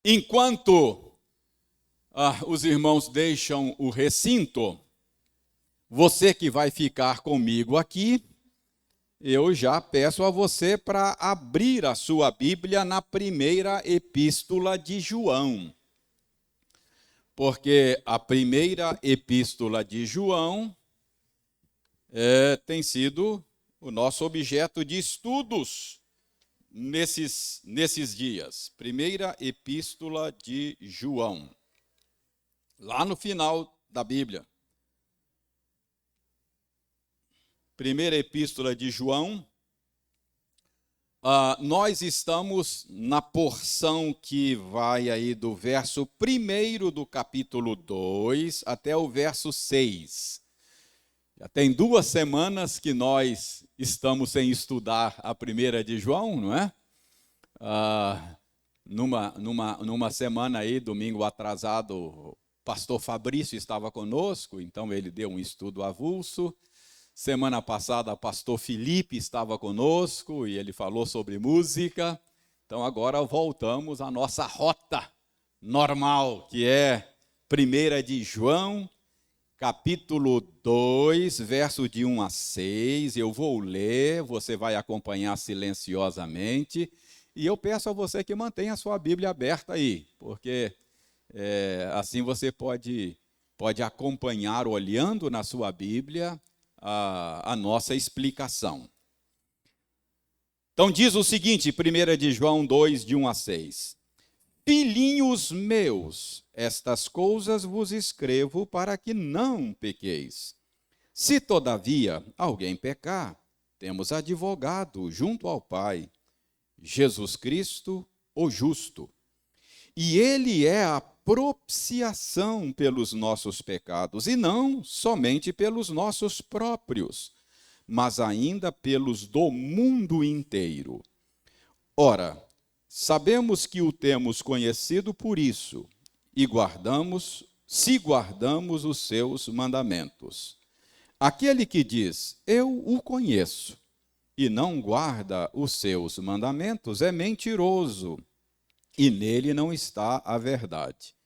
Enquanto os irmãos deixam o recinto, você que vai ficar comigo aqui, eu já peço a você para abrir a sua Bíblia na primeira epístola de João. Porque a primeira epístola de João tem sido o nosso objeto de estudos nesses dias. Primeira epístola de João. Lá no final da Bíblia. Primeira epístola de João. Nós estamos na porção que vai aí do verso 1 do capítulo 2 até o verso 6. Já tem 2 semanas que nós estamos sem estudar a primeira de João, não é? Numa semana aí, domingo atrasado, o pastor Fabrício estava conosco, então ele deu um estudo avulso. Semana passada, o pastor Felipe estava conosco e ele falou sobre música. Então, agora voltamos à nossa rota normal, que é 1 de João, capítulo 2, verso de 1 a 6. Eu vou ler, você vai acompanhar silenciosamente. E eu peço a você que mantenha a sua Bíblia aberta aí, porque assim você pode acompanhar olhando na sua Bíblia a nossa explicação. Então diz o seguinte, 1 de João 2, de 1 a 6. Filhinhos meus, estas coisas vos escrevo para que não pequeis. Se todavia alguém pecar, temos advogado junto ao Pai, Jesus Cristo, o justo. E ele é a propiciação pelos nossos pecados, e não somente pelos nossos próprios, mas ainda pelos do mundo inteiro. Ora, sabemos que o temos conhecido por isso, e se guardamos os seus mandamentos. Aquele que diz, eu o conheço, e não guarda os seus mandamentos, é mentiroso, e nele não está a verdade.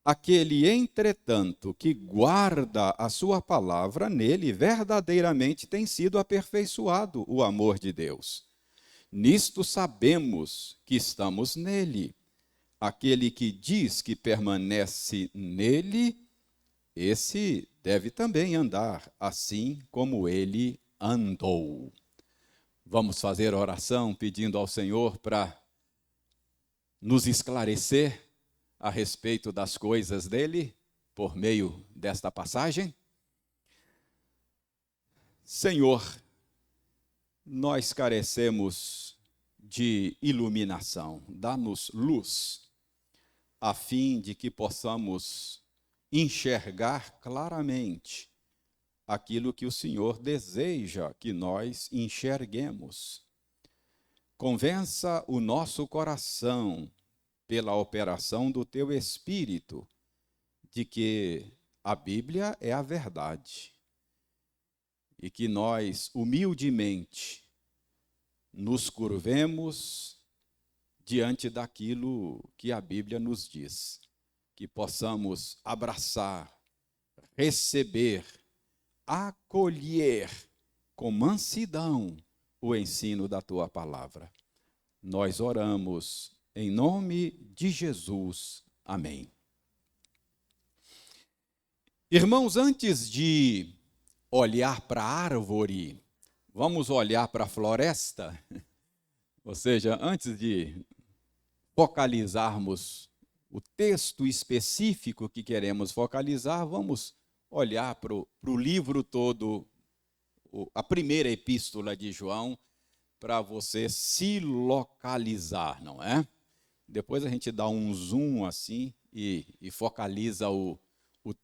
Aquele, entretanto, que guarda a sua palavra, nele verdadeiramente tem sido aperfeiçoado o amor de Deus. Nisto sabemos que estamos nele. Aquele que diz que permanece nele, esse deve também andar assim como ele andou. Vamos fazer oração pedindo ao Senhor para nos esclarecer a respeito das coisas dele, por meio desta passagem. Senhor, nós carecemos de iluminação, dá-nos luz, a fim de que possamos enxergar claramente aquilo que o Senhor deseja que nós enxerguemos. Convença o nosso coração, pela operação do teu Espírito, de que a Bíblia é a verdade e que nós, humildemente, nos curvemos diante daquilo que a Bíblia nos diz, que possamos abraçar, receber, acolher com mansidão o ensino da tua palavra. Nós oramos em nome de Jesus. Amém. Irmãos, antes de olhar para a árvore, vamos olhar para a floresta? Ou seja, antes de focalizarmos o texto específico que queremos focalizar, vamos olhar para o livro todo, a primeira epístola de João, para você se localizar, não é? Depois a gente dá um zoom assim e focaliza o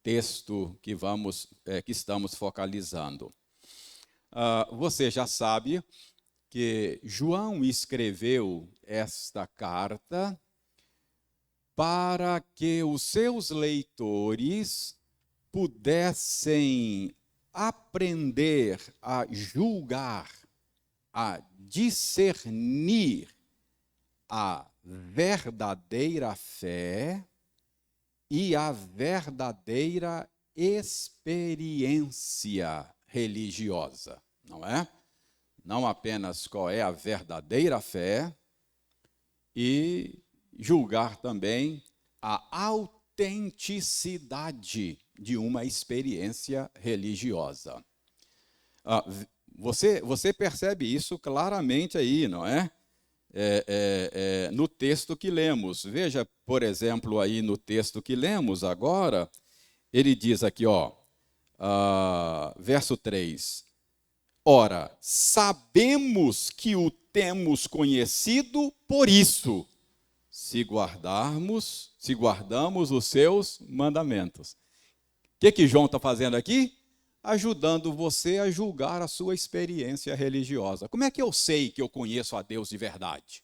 texto que estamos focalizando. Você já sabe que João escreveu esta carta para que os seus leitores pudessem aprender a julgar, a discernir a verdadeira fé e a verdadeira experiência religiosa, não é? Não apenas qual é a verdadeira fé, e julgar também a autenticidade de uma experiência religiosa. Você percebe isso claramente aí, não é? No texto que lemos. Veja, por exemplo, aí no texto que lemos agora, ele diz aqui, verso 3. Ora, sabemos que o temos conhecido por isso, se guardamos os seus mandamentos. O que João está fazendo aqui? Ajudando você a julgar a sua experiência religiosa. Como é que eu sei que eu conheço a Deus de verdade?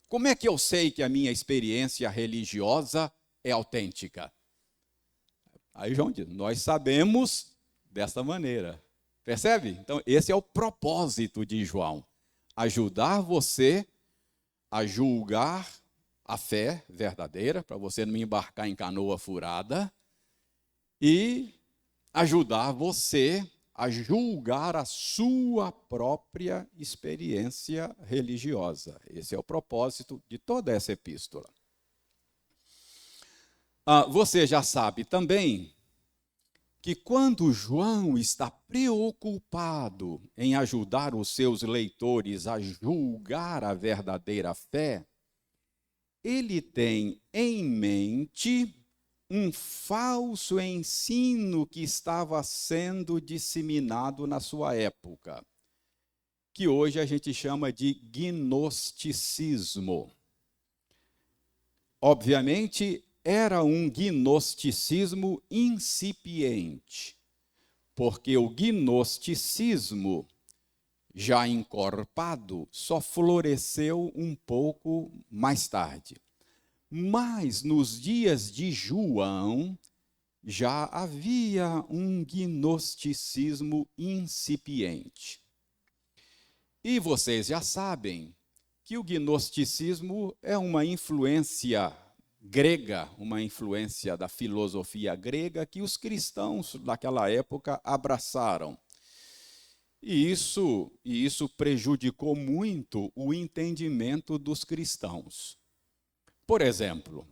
Como é que eu sei que a minha experiência religiosa é autêntica? Aí João diz, nós sabemos desta maneira. Percebe? Então, esse é o propósito de João. Ajudar você a julgar a fé verdadeira, para você não embarcar em canoa furada, e ajudar você a julgar a sua própria experiência religiosa. Esse é o propósito de toda essa epístola. Você já sabe também que quando João está preocupado em ajudar os seus leitores a julgar a verdadeira fé, ele tem em mente um falso ensino que estava sendo disseminado na sua época, que hoje a gente chama de gnosticismo. Obviamente, era um gnosticismo incipiente, porque o gnosticismo, já encorpado, só floresceu um pouco mais tarde. Mas nos dias de João, já havia um gnosticismo incipiente. E vocês já sabem que o gnosticismo é uma influência grega, uma influência da filosofia grega que os cristãos daquela época abraçaram. E isso prejudicou muito o entendimento dos cristãos. Por exemplo,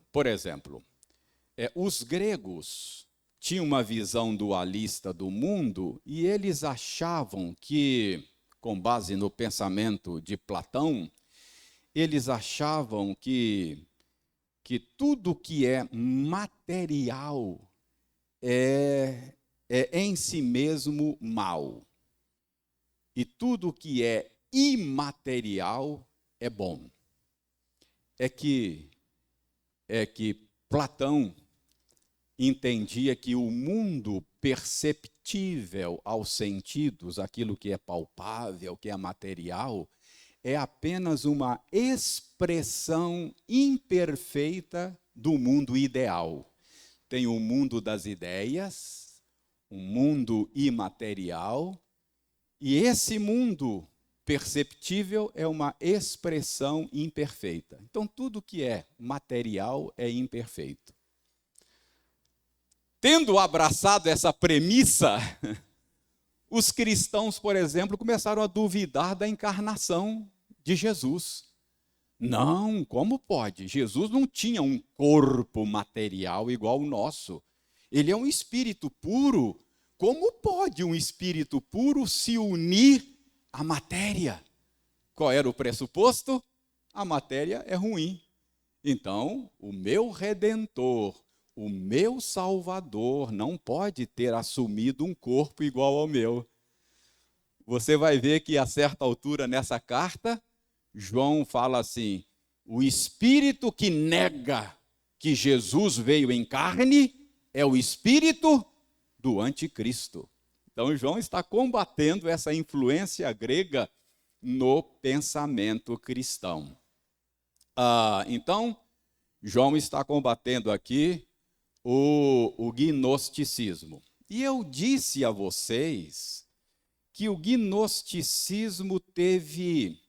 os gregos tinham uma visão dualista do mundo e eles achavam que, com base no pensamento de Platão, eles achavam que tudo que é material é em si mesmo mal. E tudo que é imaterial é bom. É que Platão entendia que o mundo perceptível aos sentidos, aquilo que é palpável, que é material, é apenas uma expressão imperfeita do mundo ideal. Tem o mundo das ideias, um mundo imaterial, e esse mundo perceptível é uma expressão imperfeita. Então, tudo que é material é imperfeito. Tendo abraçado essa premissa, os cristãos, por exemplo, começaram a duvidar da encarnação de Jesus. Não, como pode? Jesus não tinha um corpo material igual ao nosso. Ele é um espírito puro. Como pode um espírito puro se unir à matéria? Qual era o pressuposto? A matéria é ruim. Então, o meu Redentor, o meu Salvador, não pode ter assumido um corpo igual ao meu. Você vai ver que, a certa altura nessa carta, João fala assim: o espírito que nega que Jesus veio em carne é o espírito do anticristo. Então, João está combatendo essa influência grega no pensamento cristão. Então, João está combatendo aqui o gnosticismo. E eu disse a vocês que o gnosticismo teve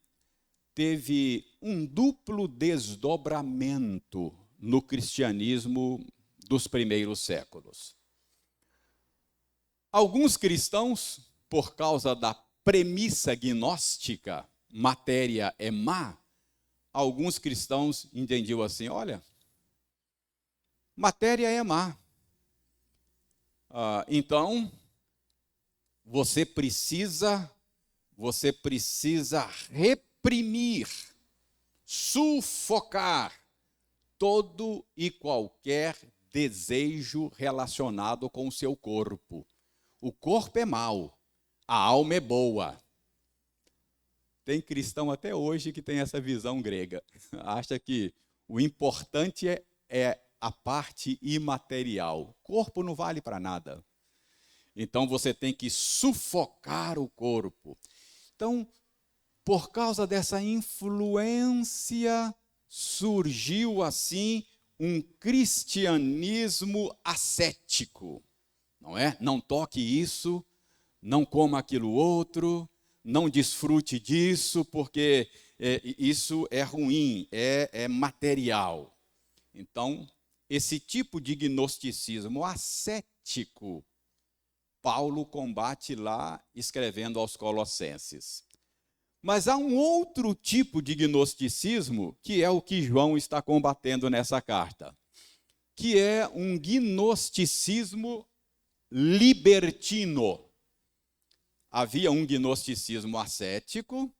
teve um duplo desdobramento no cristianismo dos primeiros séculos. Alguns cristãos, por causa da premissa gnóstica, matéria é má, alguns cristãos entendiam assim, olha, matéria é má. Então, você precisa reprimir, sufocar todo e qualquer desejo relacionado com o seu corpo. O corpo é mau, a alma é boa. Tem cristão até hoje que tem essa visão grega. Acha que o importante é a parte imaterial. O corpo não vale para nada. Então você tem que sufocar o corpo. Então, por causa dessa influência, surgiu assim um cristianismo ascético. Não é? Não toque isso, não coma aquilo outro, não desfrute disso, porque isso é ruim, é material. Então, esse tipo de gnosticismo ascético, Paulo combate lá, escrevendo aos Colossenses. Mas há um outro tipo de gnosticismo, que é o que João está combatendo nessa carta, que é um gnosticismo libertino. Havia um gnosticismo ascético,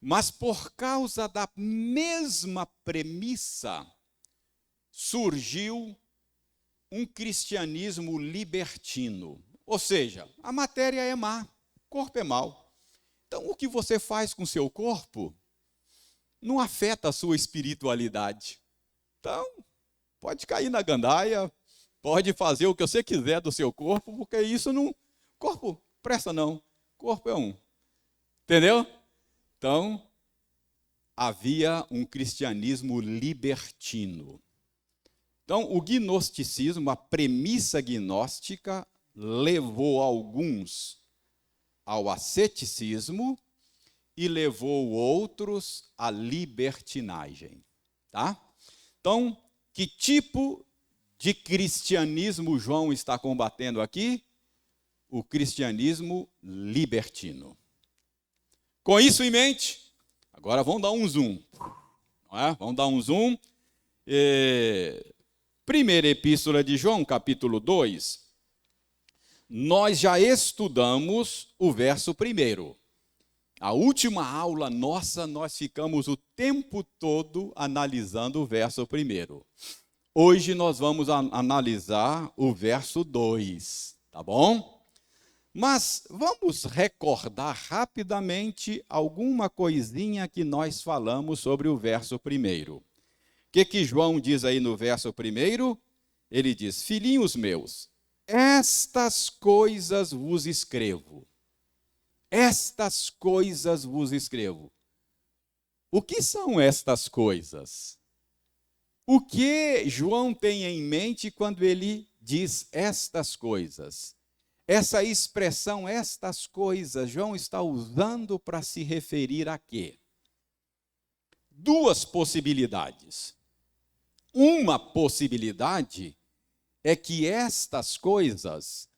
mas por causa da mesma premissa, surgiu um cristianismo libertino. Ou seja, a matéria é má, o corpo é mau. Então, o que você faz com o seu corpo não afeta a sua espiritualidade. Então, pode cair na gandaia, pode fazer o que você quiser do seu corpo, porque isso não... Corpo presta não, corpo é um. Entendeu? Então, havia um cristianismo libertino. Então, o gnosticismo, a premissa gnóstica, levou alguns ao asceticismo e levou outros à libertinagem. Tá? Então, que tipo de cristianismo João está combatendo aqui? O cristianismo libertino. Com isso em mente, agora vamos dar um zoom. Não é? Vamos dar um zoom. Primeira epístola de João, capítulo 2. Nós já estudamos o verso 1. A última aula nossa, nós ficamos o tempo todo analisando o verso 1. Hoje nós vamos analisar o verso 2, tá bom? Mas vamos recordar rapidamente alguma coisinha que nós falamos sobre o verso 1. O que João diz aí no verso 1? Ele diz, filhinhos meus, estas coisas vos escrevo. Estas coisas vos escrevo. O que são estas coisas? O que João tem em mente quando ele diz estas coisas? Essa expressão, estas coisas, João está usando para se referir a quê? Duas possibilidades. Uma possibilidade é que estas coisas,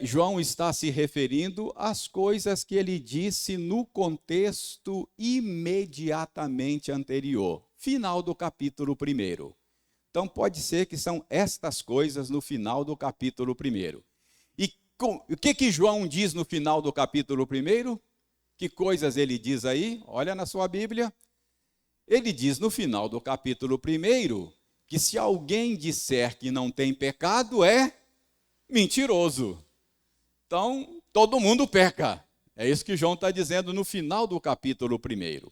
João está se referindo às coisas que ele disse no contexto imediatamente anterior, final do capítulo 1. Então pode ser que são estas coisas no final do capítulo 1. E o que João diz no final do capítulo 1? Que coisas ele diz aí? Olha na sua Bíblia. Ele diz no final do capítulo 1 que se alguém disser que não tem pecado, é mentiroso. Então, todo mundo peca. É isso que João está dizendo no final do capítulo 1.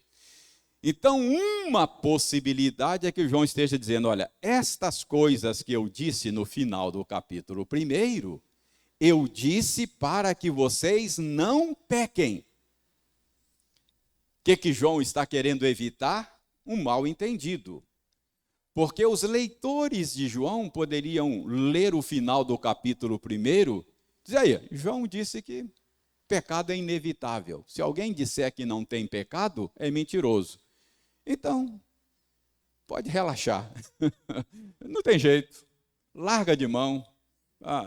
Então, uma possibilidade é que João esteja dizendo, olha, estas coisas que eu disse no final do capítulo 1, eu disse para que vocês não pequem. O que João está querendo evitar? Um mal-entendido. Porque os leitores de João poderiam ler o final do capítulo 1, dizer aí, João disse que pecado é inevitável. Se alguém disser que não tem pecado, é mentiroso. Então, pode relaxar. Não tem jeito. Larga de mão.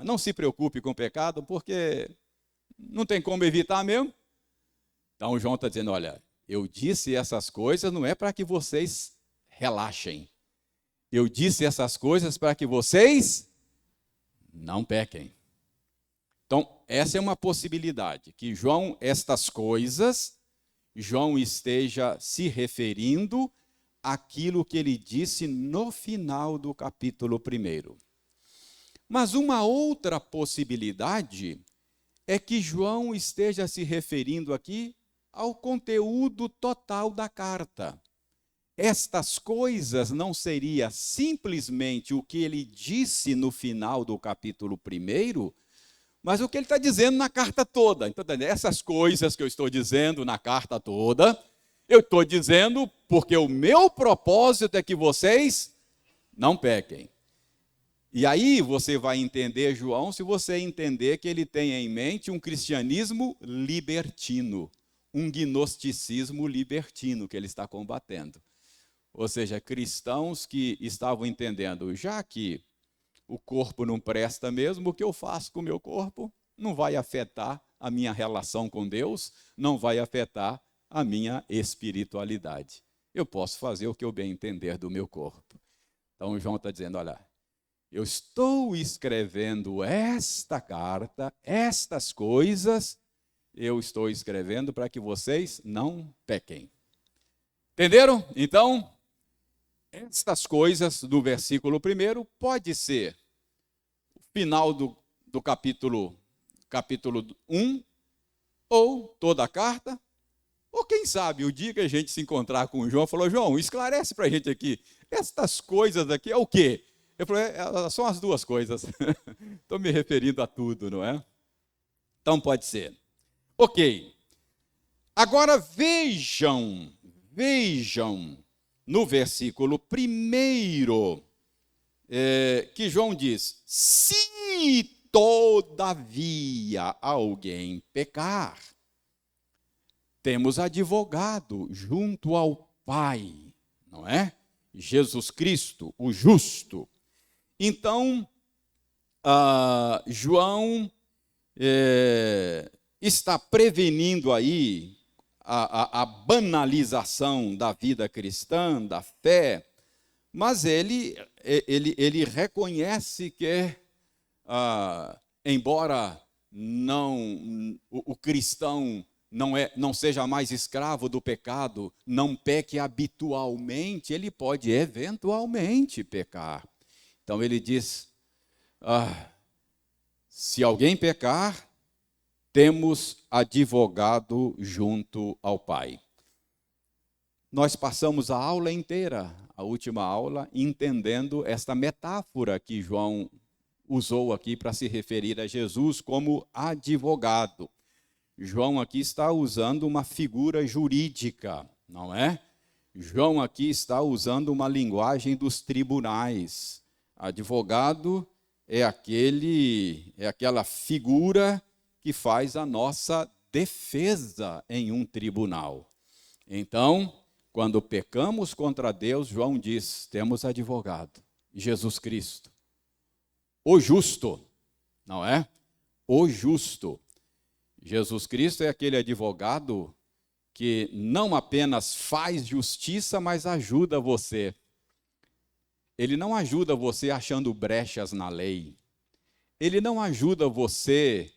Não se preocupe com o pecado, porque não tem como evitar mesmo. Então, João está dizendo, olha, eu disse essas coisas não é para que vocês relaxem. Eu disse essas coisas para que vocês não pequem. Então, essa é uma possibilidade, que estas coisas, João esteja se referindo àquilo que ele disse no final do capítulo 1. Mas uma outra possibilidade é que João esteja se referindo aqui ao conteúdo total da carta. Estas coisas não seria simplesmente o que ele disse no final do capítulo 1, mas o que ele está dizendo na carta toda. Então, essas coisas que eu estou dizendo na carta toda, eu estou dizendo porque o meu propósito é que vocês não pequem. E aí você vai entender João se você entender que ele tem em mente um cristianismo libertino, um gnosticismo libertino que ele está combatendo. Ou seja, cristãos que estavam entendendo, já que o corpo não presta mesmo, o que eu faço com o meu corpo não vai afetar a minha relação com Deus, não vai afetar a minha espiritualidade. Eu posso fazer o que eu bem entender do meu corpo. Então, João está dizendo, olha, eu estou escrevendo esta carta, estas coisas, eu estou escrevendo para que vocês não pequem. Entenderam? Então, estas coisas do versículo 1 pode ser o final do capítulo 1, ou toda a carta, ou quem sabe o dia que a gente se encontrar com o João, falou, João, esclarece para a gente aqui, estas coisas aqui é o quê? Eu falei, são as duas coisas. Estou me referindo a tudo, não é? Então pode ser. Ok. Agora vejam no versículo 1, que João diz, se todavia alguém pecar, temos advogado junto ao Pai, não é? Jesus Cristo, o justo. Então, João está prevenindo aí a banalização da vida cristã, da fé, mas ele reconhece que, embora o cristão não seja mais escravo do pecado, não peque habitualmente, ele pode eventualmente pecar. Então ele diz, se alguém pecar, temos advogado junto ao Pai. Nós passamos a aula inteira, a última aula, entendendo esta metáfora que João usou aqui para se referir a Jesus como advogado. João aqui está usando uma figura jurídica, não é? João aqui está usando uma linguagem dos tribunais. Advogado é aquela figura que faz a nossa defesa em um tribunal. Então, quando pecamos contra Deus, João diz, temos advogado, Jesus Cristo. O justo, não é? O justo. Jesus Cristo é aquele advogado que não apenas faz justiça, mas ajuda você. Ele não ajuda você achando brechas na lei. Ele não ajuda você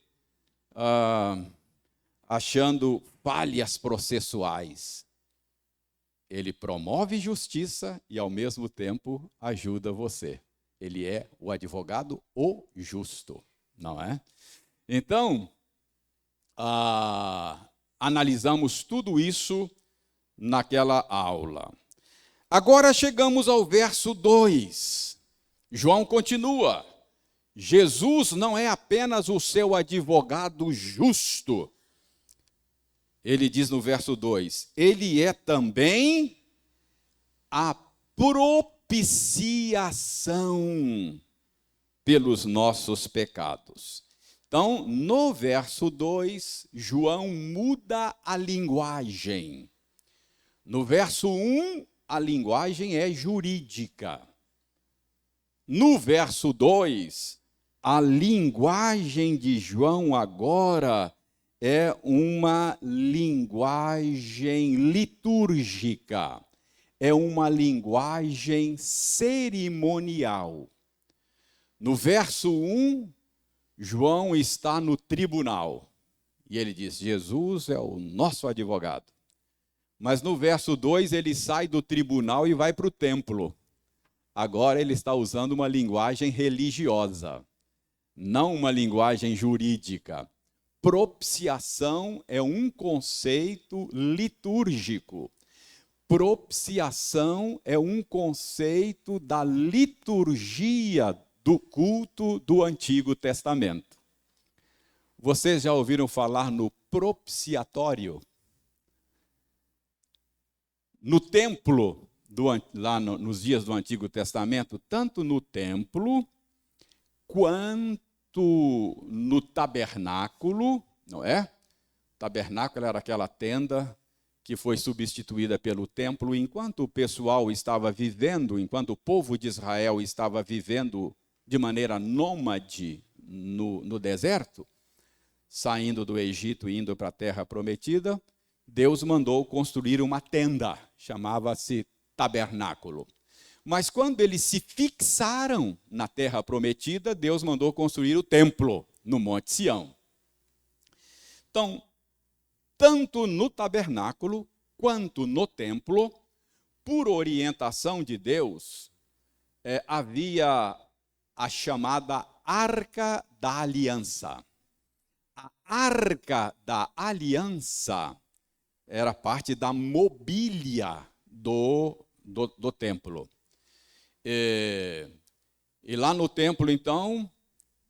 achando falhas processuais. Ele promove justiça e, ao mesmo tempo, ajuda você. Ele é o advogado, o justo, não é? Então, analisamos tudo isso naquela aula. Agora chegamos ao verso 2. João continua. Jesus não é apenas o seu advogado justo. Ele diz no verso 2, ele é também a propiciação pelos nossos pecados. Então, no verso 2, João muda a linguagem. No verso 1, a linguagem é jurídica. No verso 2, a linguagem de João agora é uma linguagem litúrgica, é uma linguagem cerimonial. No verso 1, João está no tribunal e ele diz: Jesus é o nosso advogado. Mas no verso 2 ele sai do tribunal e vai para o templo. Agora ele está usando uma linguagem religiosa, não uma linguagem jurídica. Propiciação é um conceito litúrgico. Propiciação é um conceito da liturgia do culto do Antigo Testamento. Vocês já ouviram falar no propiciatório? No templo, lá nos dias do Antigo Testamento, tanto no templo quanto no tabernáculo, não é? O tabernáculo era aquela tenda que foi substituída pelo templo, enquanto o pessoal estava vivendo, enquanto o povo de Israel estava vivendo de maneira nômade no deserto, saindo do Egito e indo para a terra prometida, Deus mandou construir uma tenda, chamava-se tabernáculo. Mas quando eles se fixaram na terra prometida, Deus mandou construir o templo no Monte Sião. Então, tanto no tabernáculo quanto no templo, por orientação de Deus, havia a chamada Arca da Aliança. A Arca da Aliança era parte da mobília do templo. E lá no templo, então,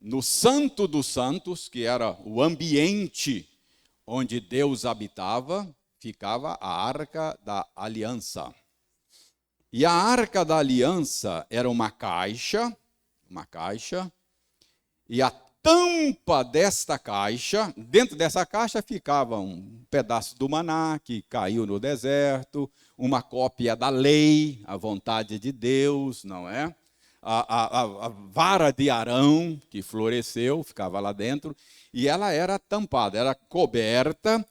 no Santo dos Santos, que era o ambiente onde Deus habitava, ficava a Arca da Aliança. E a Arca da Aliança era uma caixa, e a tampa desta caixa, dentro dessa caixa ficava um pedaço do maná que caiu no deserto, uma cópia da lei, a vontade de Deus, não é? A vara de Arão, que floresceu, ficava lá dentro, e ela era tampada, era coberta,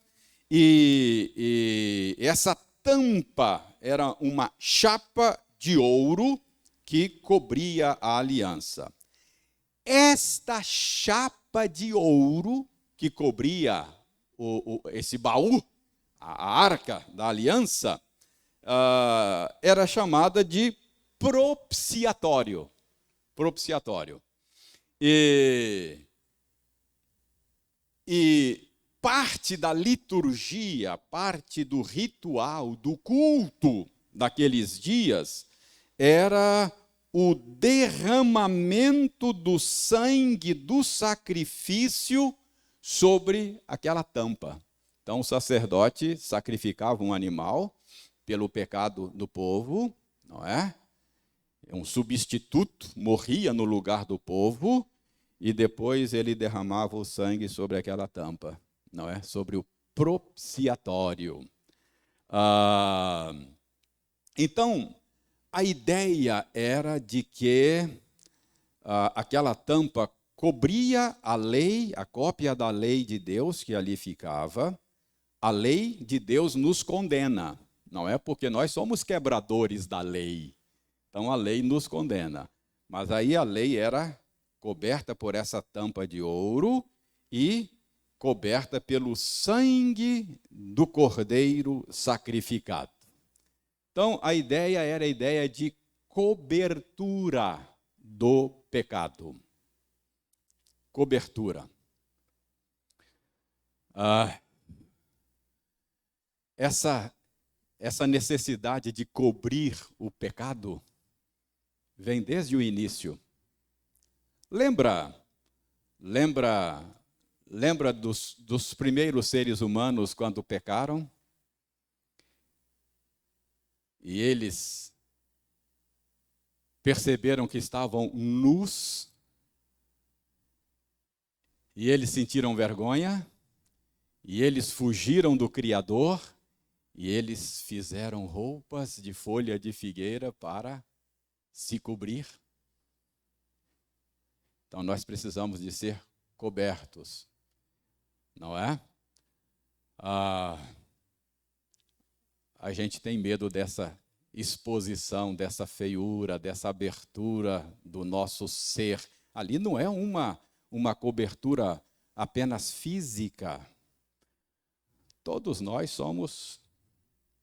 e essa tampa era uma chapa de ouro que cobria a aliança. Esta chapa de ouro que cobria esse baú, a arca da aliança, era chamada de propiciatório. E parte da liturgia, parte do ritual, do culto daqueles dias, era o derramamento do sangue do sacrifício sobre aquela tampa. Então o sacerdote sacrificava um animal pelo pecado do povo, não é? Um substituto morria no lugar do povo e depois ele derramava o sangue sobre aquela tampa, não é? Sobre o propiciatório. Então, a ideia era de que aquela tampa cobria a lei, a cópia da lei de Deus que ali ficava. A lei de Deus nos condena, não é? Porque nós somos quebradores da lei. Então a lei nos condena. Mas aí a lei era coberta por essa tampa de ouro e coberta pelo sangue do cordeiro sacrificado. Então, a ideia era a ideia de cobertura do pecado. Cobertura. Essa necessidade de cobrir o pecado vem desde o início. Lembra dos primeiros seres humanos quando pecaram? E eles perceberam que estavam nus. E eles sentiram vergonha, e eles fugiram do Criador, e eles fizeram roupas de folha de figueira para se cobrir. Então nós precisamos de ser cobertos, não é? A gente tem medo dessa exposição, dessa feiura, dessa abertura do nosso ser. Ali não é uma cobertura apenas física. Todos nós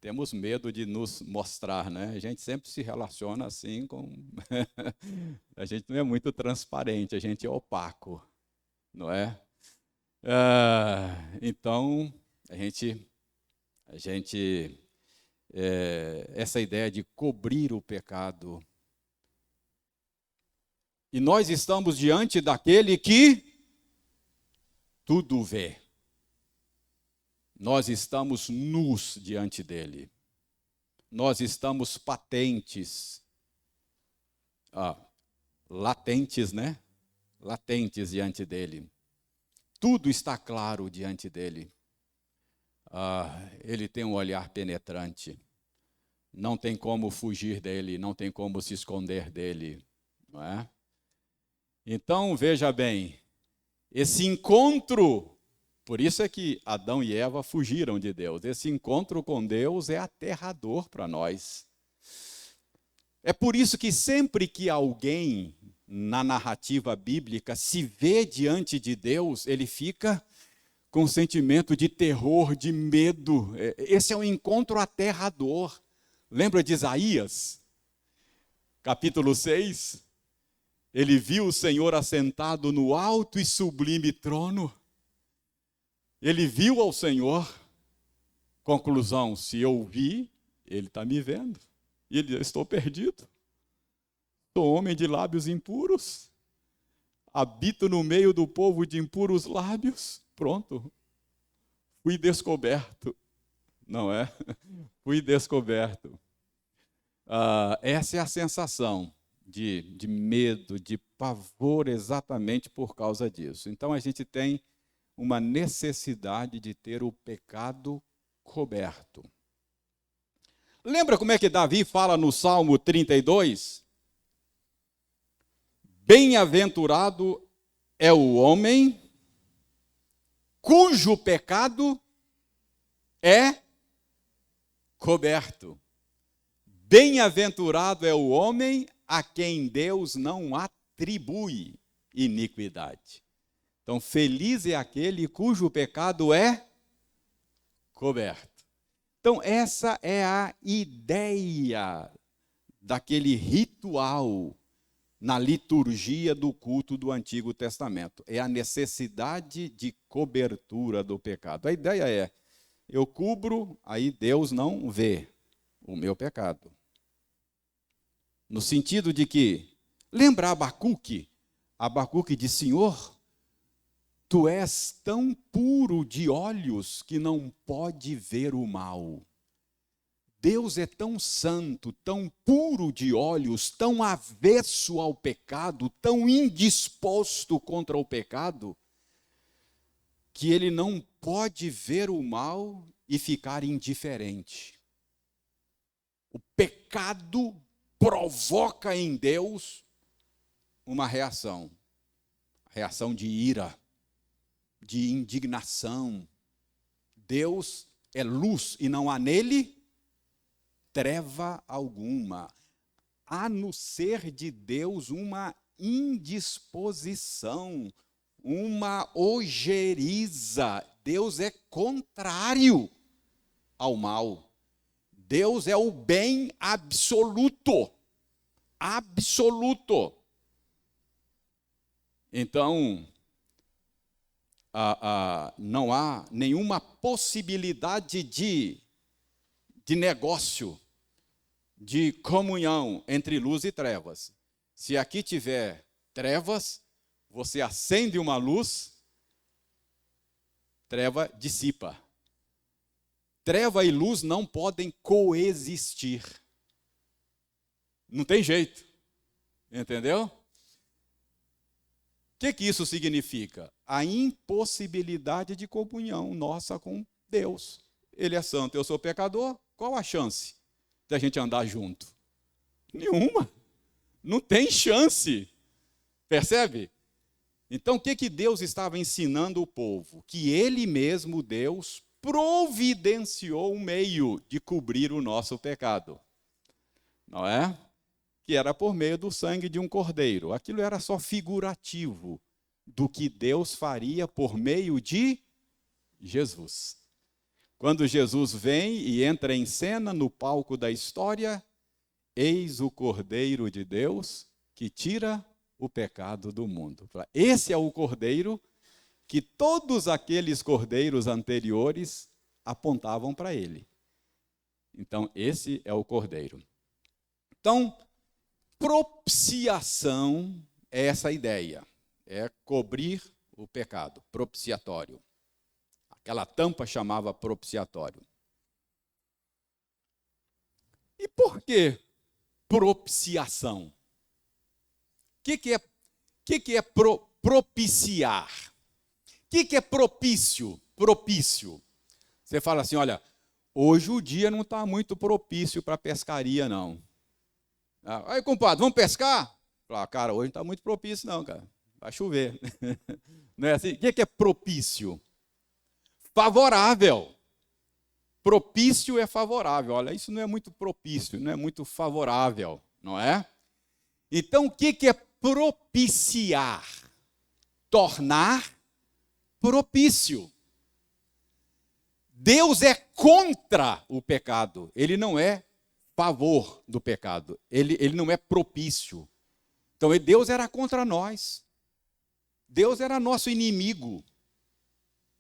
temos medo de nos mostrar, né? A gente sempre se relaciona assim com... A gente não é muito transparente, a gente é opaco, não é? Então, essa ideia de cobrir o pecado. E nós estamos diante daquele que tudo vê. Nós estamos nus diante dele. Nós estamos patentes. Latentes, né? Latentes diante dele. Tudo está claro diante dele. Ele tem um olhar penetrante. Não tem como fugir dele, não tem como se esconder dele, não é? Então, veja bem, esse encontro, por isso é que Adão e Eva fugiram de Deus. Esse encontro com Deus é aterrador para nós. É por isso que sempre que alguém na narrativa bíblica se vê diante de Deus, ele fica com sentimento de terror, de medo. Esse é um encontro aterrador. Lembra de Isaías? Capítulo 6. Ele viu o Senhor assentado no alto e sublime trono. Ele viu ao Senhor. Conclusão, se eu vi, ele está me vendo. E ele diz, estou perdido. Sou homem de lábios impuros. Habito no meio do povo de impuros lábios. Pronto. Fui descoberto. Não é? Fui descoberto. Essa é a sensação de medo, de pavor exatamente por causa disso. Então a gente tem uma necessidade de ter o pecado coberto. Lembra como é que Davi fala no Salmo 32? Bem-aventurado é o homem cujo pecado é coberto. Bem-aventurado é o homem a quem Deus não atribui iniquidade. Então, feliz é aquele cujo pecado é coberto. Então, essa é a ideia daquele ritual na liturgia do culto do Antigo Testamento. É a necessidade de cobertura do pecado. A ideia é, eu cubro, aí Deus não vê o meu pecado. No sentido de que, lembra Abacuque? Abacuque diz, Senhor, tu és tão puro de olhos que não pode ver o mal. Deus é tão santo, tão puro de olhos, tão avesso ao pecado, tão indisposto contra o pecado, que ele não pode ver o mal e ficar indiferente. O pecado provoca em Deus uma reação de ira, de indignação. Deus é luz e não há nele treva alguma. Há no ser de Deus uma indisposição, uma ojeriza. Deus é contrário ao mal. Deus é o bem absoluto. Absoluto. Então, não há nenhuma possibilidade de negócio, de comunhão entre luz e trevas. Se aqui tiver trevas, você acende uma luz, treva dissipa. Treva e luz não podem coexistir. Não tem jeito. Entendeu? O que isso significa? a impossibilidade de comunhão nossa com Deus. Ele é santo, eu sou pecador, qual a chance da gente andar junto? Nenhuma. Não tem chance. Percebe? Então, o que Deus estava ensinando o povo? Que Ele mesmo, Deus, providenciou um meio de cobrir o nosso pecado. Não é? Que era por meio do sangue de um cordeiro. Aquilo era só figurativo do que Deus faria por meio de Jesus. Quando Jesus vem e entra em cena no palco da história, eis o Cordeiro de Deus que tira o pecado do mundo. Esse é o Cordeiro que todos aqueles cordeiros anteriores apontavam para ele. Então, esse é o Cordeiro. Então, propiciação é essa ideia, é cobrir o pecado, propiciatório. Aquela tampa chamava propiciatório. E por que propiciação? O que é propiciar? O que é propício? Propício. Você fala assim, olha, hoje o dia não está muito propício para pescaria, não. Aí, compadre, vamos pescar? Fala, cara, hoje não está muito propício, não, cara. Vai chover. Não é assim? O que é propício? Favorável. Propício é favorável. Olha, isso não é muito propício, não é muito favorável, não é? Então, o que é propiciar? Tornar propício. Deus é contra o pecado. Ele não é favor do pecado. Ele não é propício. Então, Deus era contra nós. Deus era nosso inimigo.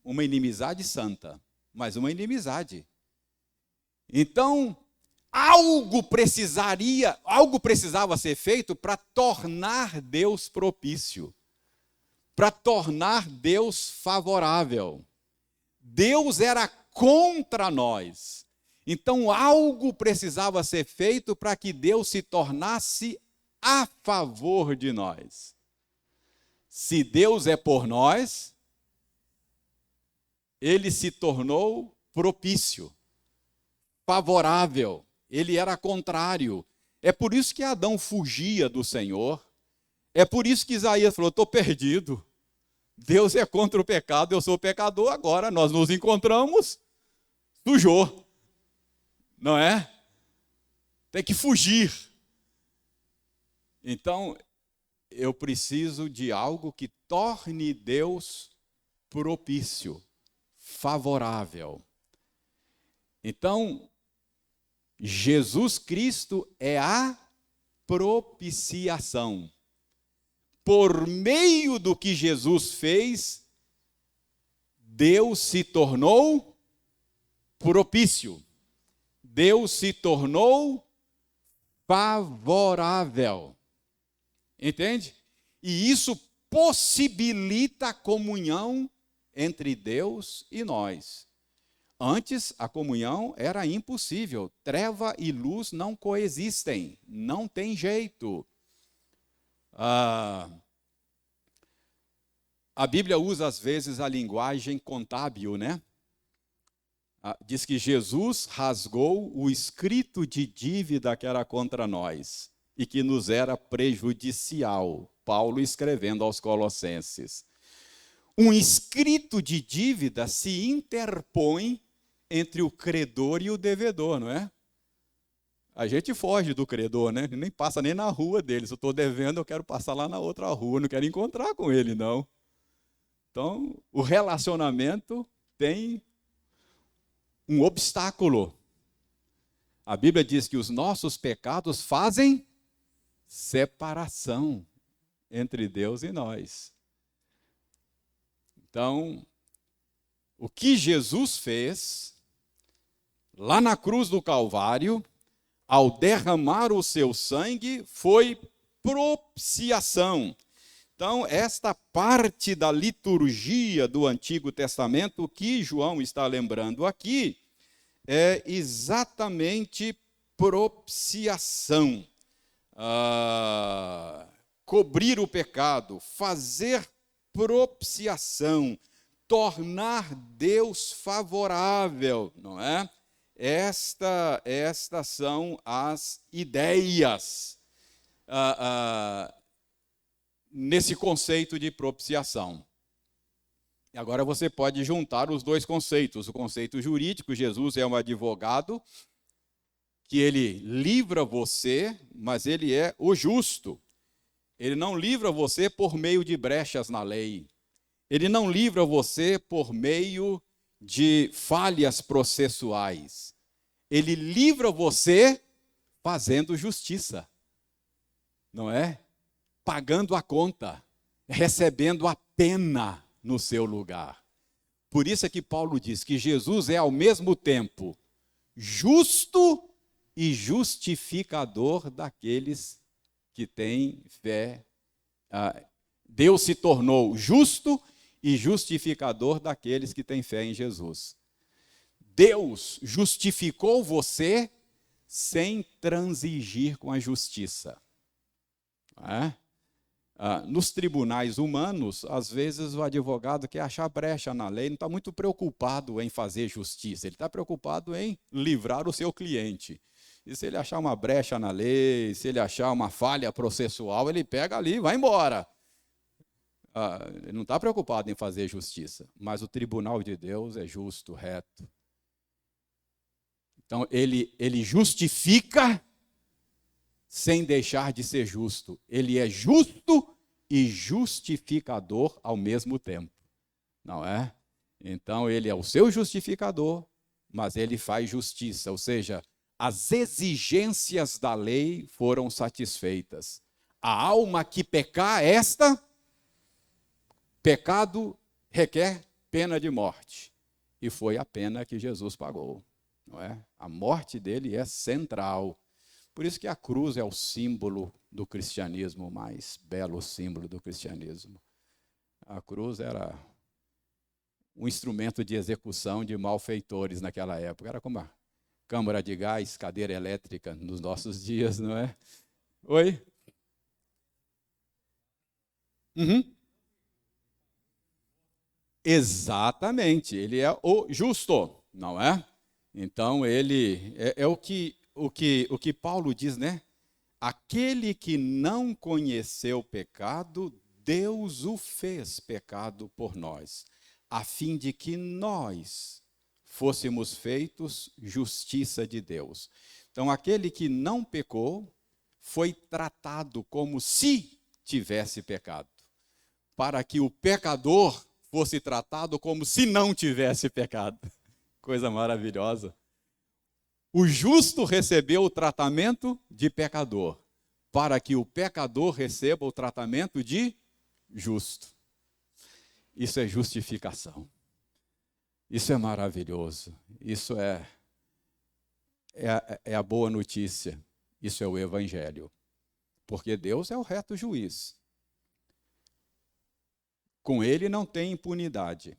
Uma inimizade santa, mas uma inimizade. Então, algo precisava ser feito para tornar Deus propício, para tornar Deus favorável. Deus era contra nós. Então, algo precisava ser feito para que Deus se tornasse a favor de nós. Se Deus é por nós, Ele se tornou propício, favorável. Ele era contrário. É por isso que Adão fugia do Senhor. É por isso que Isaías falou, estou perdido. Deus é contra o pecado, eu sou pecador, agora nós nos encontramos, sujou. Não é? Tem que fugir. Então, eu preciso de algo que torne Deus propício, favorável. Então, Jesus Cristo é a propiciação. Por meio do que Jesus fez, Deus se tornou propício. Deus se tornou favorável. Entende? E isso possibilita a comunhão entre Deus e nós. Antes, a comunhão era impossível. Treva e luz não coexistem. Não tem jeito. A Bíblia usa, às vezes, a linguagem contábil, né? Diz que Jesus rasgou o escrito de dívida que era contra nós e que nos era prejudicial. Paulo escrevendo aos Colossenses. Um escrito de dívida se interpõe entre o credor e o devedor, não é? A gente foge do credor, né? Nem passa nem na rua dele. Se eu estou devendo, eu quero passar lá na outra rua, não quero encontrar com ele, não. Então, o relacionamento tem um obstáculo. A Bíblia diz que os nossos pecados fazem separação entre Deus e nós. Então, o que Jesus fez lá na cruz do Calvário, ao derramar o seu sangue, foi propiciação. Então, esta parte da liturgia do Antigo Testamento que João está lembrando aqui é exatamente propiciação. Cobrir o pecado, fazer propiciação, tornar Deus favorável, não é? Estas são as ideias nesse conceito de propiciação. E agora você pode juntar os dois conceitos. O conceito jurídico, Jesus é um advogado, que ele livra você, mas ele é o justo. Ele não livra você por meio de brechas na lei. Ele não livra você por meio de falhas processuais. Ele livra você fazendo justiça. Não é? Pagando a conta, recebendo a pena no seu lugar. Por isso é que Paulo diz que Jesus é ao mesmo tempo justo e justificador daqueles que têm fé. Deus se tornou justo e justificador daqueles que têm fé em Jesus. Deus justificou você sem transigir com a justiça. Nos tribunais humanos, às vezes o advogado quer achar brecha na lei, não está muito preocupado em fazer justiça, ele está preocupado em livrar o seu cliente. E se ele achar uma brecha na lei, se ele achar uma falha processual, ele pega ali e vai embora. Ele não está preocupado em fazer justiça, mas o tribunal de Deus é justo, reto. Então, ele justifica sem deixar de ser justo. Ele é justo e justificador ao mesmo tempo. Não é? Então, ele é o seu justificador, mas ele faz justiça. Ou seja, as exigências da lei foram satisfeitas. A alma que pecar, pecado requer pena de morte. E foi a pena que Jesus pagou. Não é? A morte dele é central. Por isso que a cruz é o símbolo do cristianismo, o mais belo símbolo do cristianismo. A cruz era um instrumento de execução de malfeitores naquela época. Era como a câmara de gás, cadeira elétrica nos nossos dias, não é? Oi? Exatamente, ele é o justo, não é? Então, ele é o que Paulo diz, né? Aquele que não conheceu o pecado, Deus o fez pecado por nós, a fim de que nós fôssemos feitos justiça de Deus. Então, aquele que não pecou foi tratado como se tivesse pecado, para que o pecador fosse tratado como se não tivesse pecado. Coisa maravilhosa. O justo recebeu o tratamento de pecador, para que o pecador receba o tratamento de justo. Isso é justificação. Isso é maravilhoso. Isso é a boa notícia. Isso é o Evangelho. Porque Deus é o reto juiz. Com ele não tem impunidade.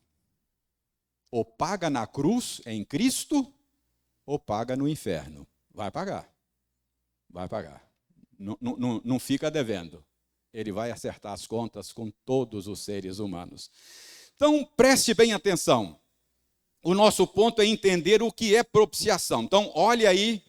Ou paga na cruz, em Cristo, ou paga no inferno. Vai pagar. Vai pagar. Não fica devendo. Ele vai acertar as contas com todos os seres humanos. Então, preste bem atenção. O nosso ponto é entender o que é propiciação. Então, olha aí.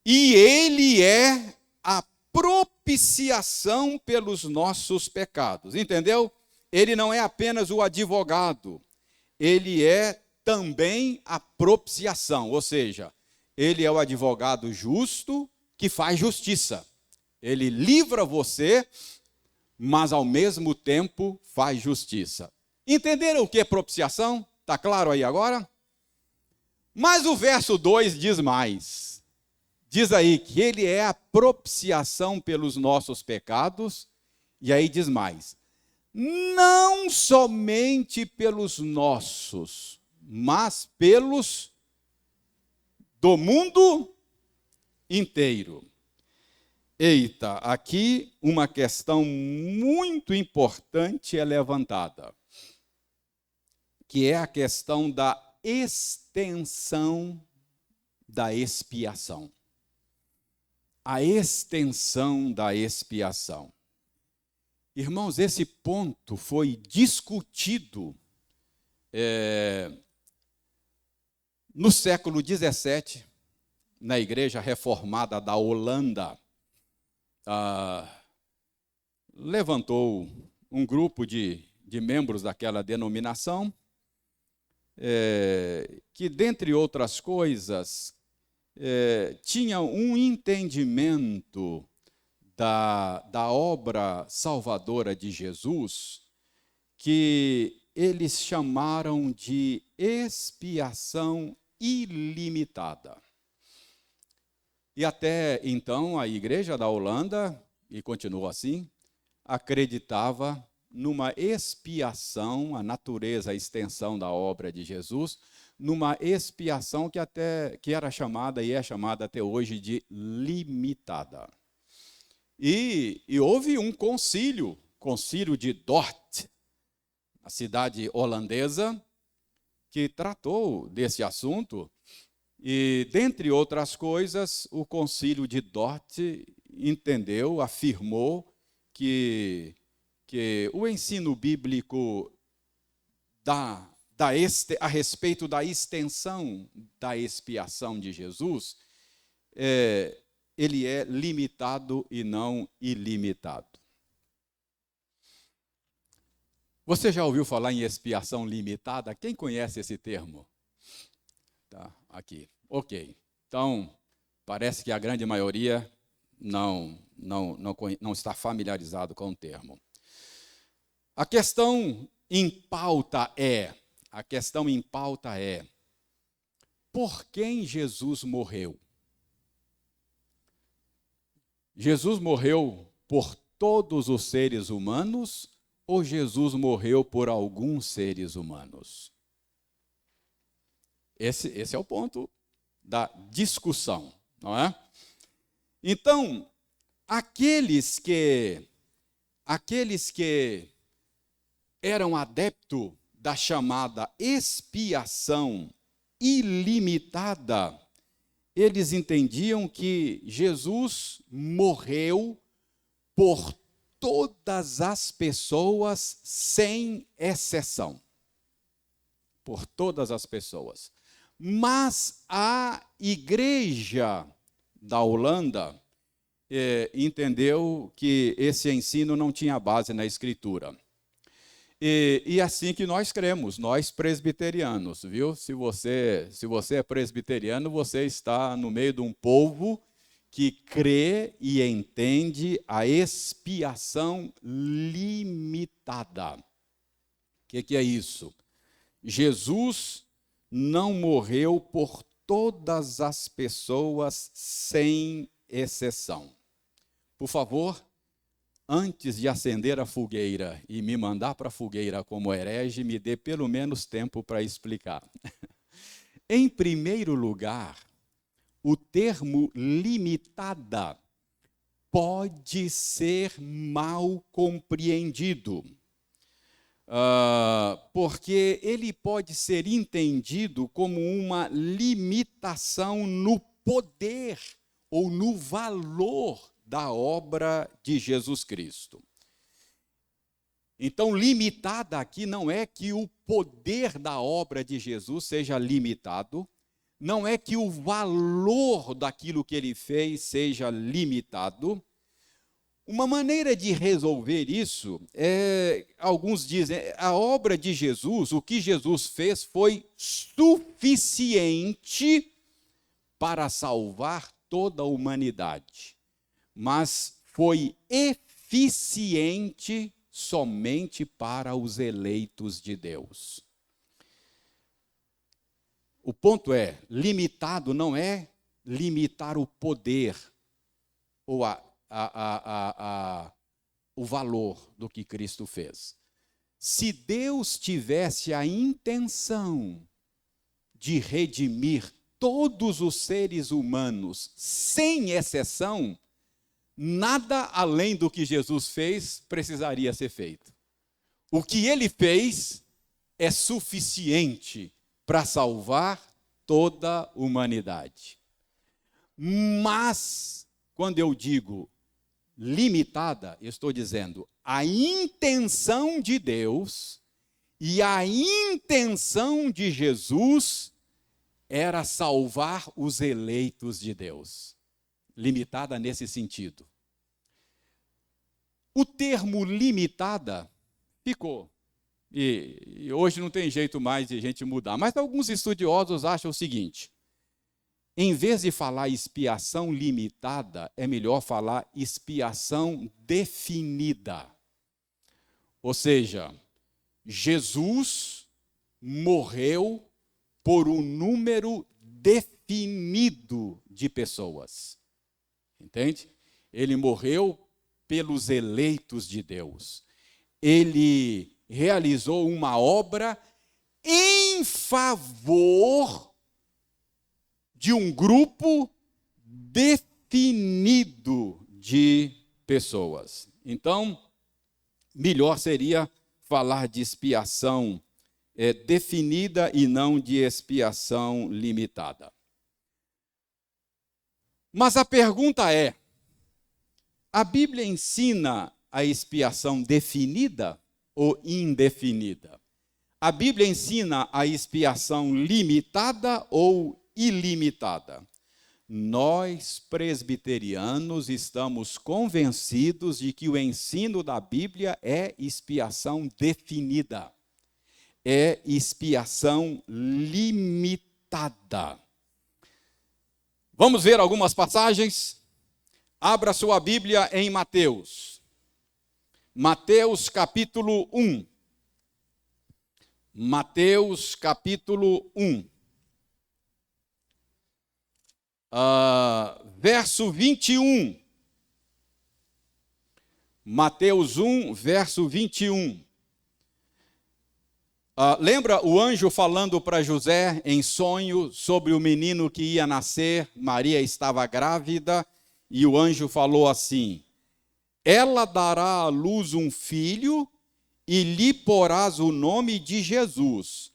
E ele é a propiciação pelos nossos pecados. Entendeu? Ele não é apenas o advogado. Ele é também a propiciação. Ou seja, ele é o advogado justo que faz justiça. Ele livra você, mas ao mesmo tempo faz justiça. Entenderam o que é propiciação? Está claro aí agora? Mas o verso 2 diz mais. Diz aí que ele é a propiciação pelos nossos pecados, e aí diz mais. Não somente pelos nossos, mas pelos do mundo inteiro. Eita, aqui uma questão muito importante é levantada, que é a questão da extensão da expiação. A extensão da expiação. Irmãos, esse ponto foi discutido no século XVII, na Igreja Reformada da Holanda. Levantou um grupo de membros daquela denominação, que, dentre outras coisas, tinha um entendimento da obra salvadora de Jesus, que eles chamaram de expiação ilimitada. E até então a Igreja da Holanda, e continua assim, acreditava numa expiação, a natureza, a extensão da obra de Jesus, numa expiação que era chamada e é chamada até hoje de limitada. E houve um concílio de Dort, a cidade holandesa, que tratou desse assunto. E, dentre outras coisas, o concílio de Dort entendeu, afirmou que o ensino bíblico a respeito da extensão da expiação de Jesus, ele é limitado e não ilimitado. Você já ouviu falar em expiação limitada? Quem conhece esse termo? Tá, aqui. Ok. Então, parece que a grande maioria não está familiarizado com o termo. A questão em pauta é, por quem Jesus morreu? Jesus morreu por todos os seres humanos ou Jesus morreu por alguns seres humanos? Esse é o ponto da discussão, não é? Então, aqueles que eram adeptos da chamada expiação ilimitada, eles entendiam que Jesus morreu por todas as pessoas, sem exceção. Por todas as pessoas. Mas a Igreja da Holanda entendeu que esse ensino não tinha base na Escritura. E assim que nós cremos, nós presbiterianos, viu? Se você é presbiteriano, você está no meio de um povo que crê e entende a expiação limitada. O que é isso? Jesus não morreu por todas as pessoas, sem exceção. Por favor, antes de acender a fogueira e me mandar para a fogueira como herege, me dê pelo menos tempo para explicar. Em primeiro lugar, o termo limitada pode ser mal compreendido. Porque ele pode ser entendido como uma limitação no poder ou no valor da obra de Jesus Cristo. Então, limitada aqui não é que o poder da obra de Jesus seja limitado, não é que o valor daquilo que ele fez seja limitado. Uma maneira de resolver isso alguns dizem, a obra de Jesus, o que Jesus fez foi suficiente para salvar toda a humanidade, mas foi eficiente somente para os eleitos de Deus. O ponto é, limitado não é limitar o poder ou o valor do que Cristo fez. Se Deus tivesse a intenção de redimir todos os seres humanos, sem exceção, nada além do que Jesus fez precisaria ser feito. O que ele fez é suficiente para salvar toda a humanidade. Mas, quando eu digo limitada, eu estou dizendo, a intenção de Deus e a intenção de Jesus era salvar os eleitos de Deus. Limitada nesse sentido. O termo limitada ficou. E hoje não tem jeito mais de a gente mudar. Mas alguns estudiosos acham o seguinte: em vez de falar expiação limitada, é melhor falar expiação definida. Ou seja, Jesus morreu por um número definido de pessoas. Entende? Ele morreu pelos eleitos de Deus. Ele realizou uma obra em favor de um grupo definido de pessoas. Então, melhor seria falar de expiação definida e não de expiação limitada. Mas a pergunta é: a Bíblia ensina a expiação definida ou indefinida? A Bíblia ensina a expiação limitada ou ilimitada? Nós, presbiterianos, estamos convencidos de que o ensino da Bíblia é expiação definida, é expiação limitada. Vamos ver algumas passagens? Abra sua Bíblia em Mateus. Mateus capítulo 1. Mateus capítulo 1. Verso 21. Mateus 1, verso 21. Lembra o anjo falando para José em sonho sobre o menino que ia nascer? Maria estava grávida e o anjo falou assim: ela dará à luz um filho e lhe porás o nome de Jesus,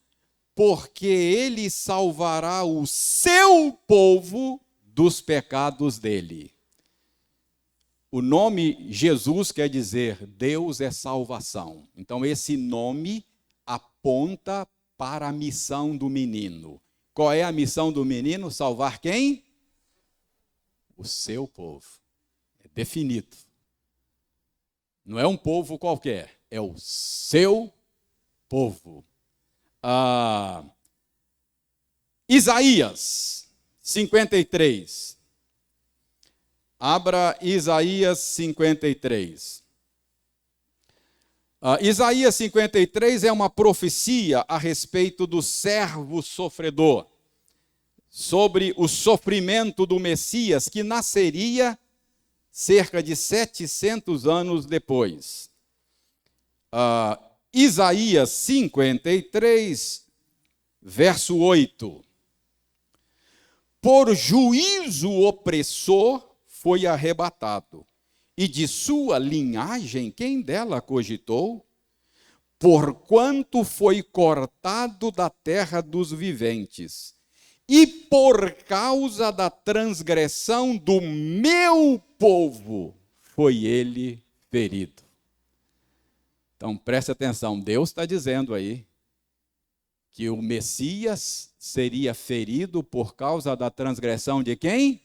porque ele salvará o seu povo dos pecados dele. O nome Jesus quer dizer Deus é salvação. Então esse nome aponta para a missão do menino. Qual é a missão do menino? Salvar quem? O seu povo. É definido. Não é um povo qualquer, é o seu povo. Isaías 53. Abra Isaías 53. Isaías 53 é uma profecia a respeito do servo sofredor, sobre o sofrimento do Messias, que nasceria cerca de 700 anos depois. Isaías 53, verso 8. Por juízo opressor foi arrebatado, e de sua linhagem quem dela cogitou? Porquanto foi cortado da terra dos viventes, e por causa da transgressão do meu povo foi ele ferido. Então preste atenção, Deus está dizendo aí que o Messias seria ferido por causa da transgressão de quem?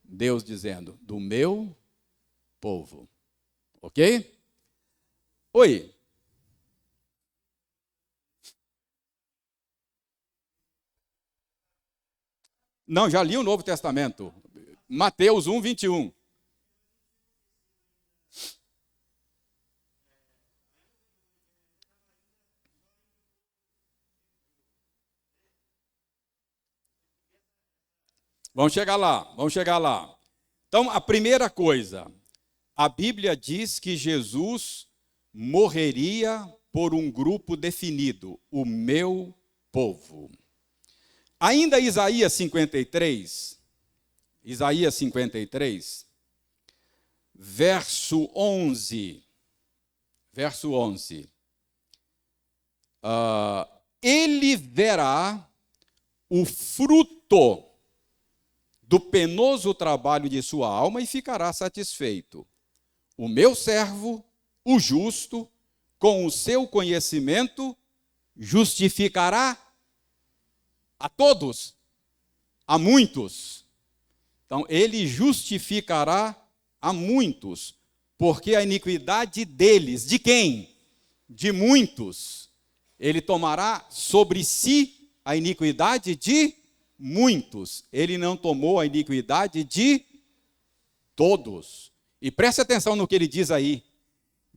Deus dizendo, do meu povo. Ok? Oi. Não, já li o Novo Testamento. Mateus 1, 21. Vamos chegar lá, vamos chegar lá. Então, a primeira coisa, a Bíblia diz que Jesus morreria por um grupo definido, o meu povo. Ainda Isaías 53, verso 11, ele verá o fruto do penoso trabalho de sua alma e ficará satisfeito. O meu servo, o justo, com o seu conhecimento, justificará a todos, a muitos. Então, ele justificará a muitos, porque a iniquidade deles, de quem? De muitos. Ele tomará sobre si a iniquidade de muitos. Ele não tomou a iniquidade de todos. E preste atenção no que ele diz aí.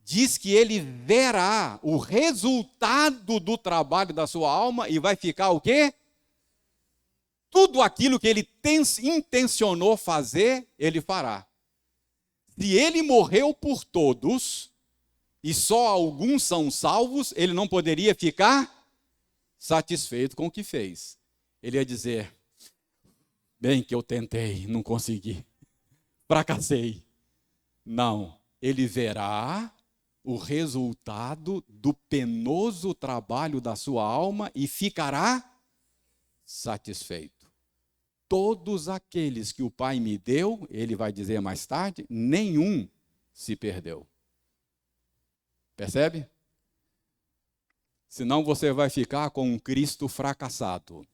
Diz que ele verá o resultado do trabalho da sua alma e vai ficar o quê? Tudo aquilo que ele intencionou fazer, ele fará. Se ele morreu por todos, e só alguns são salvos, ele não poderia ficar satisfeito com o que fez. Ele ia dizer, bem que eu tentei, não consegui, fracassei. Não, ele verá o resultado do penoso trabalho da sua alma e ficará satisfeito. Todos aqueles que o Pai me deu, ele vai dizer mais tarde, nenhum se perdeu. Percebe? Senão você vai ficar com um Cristo fracassado.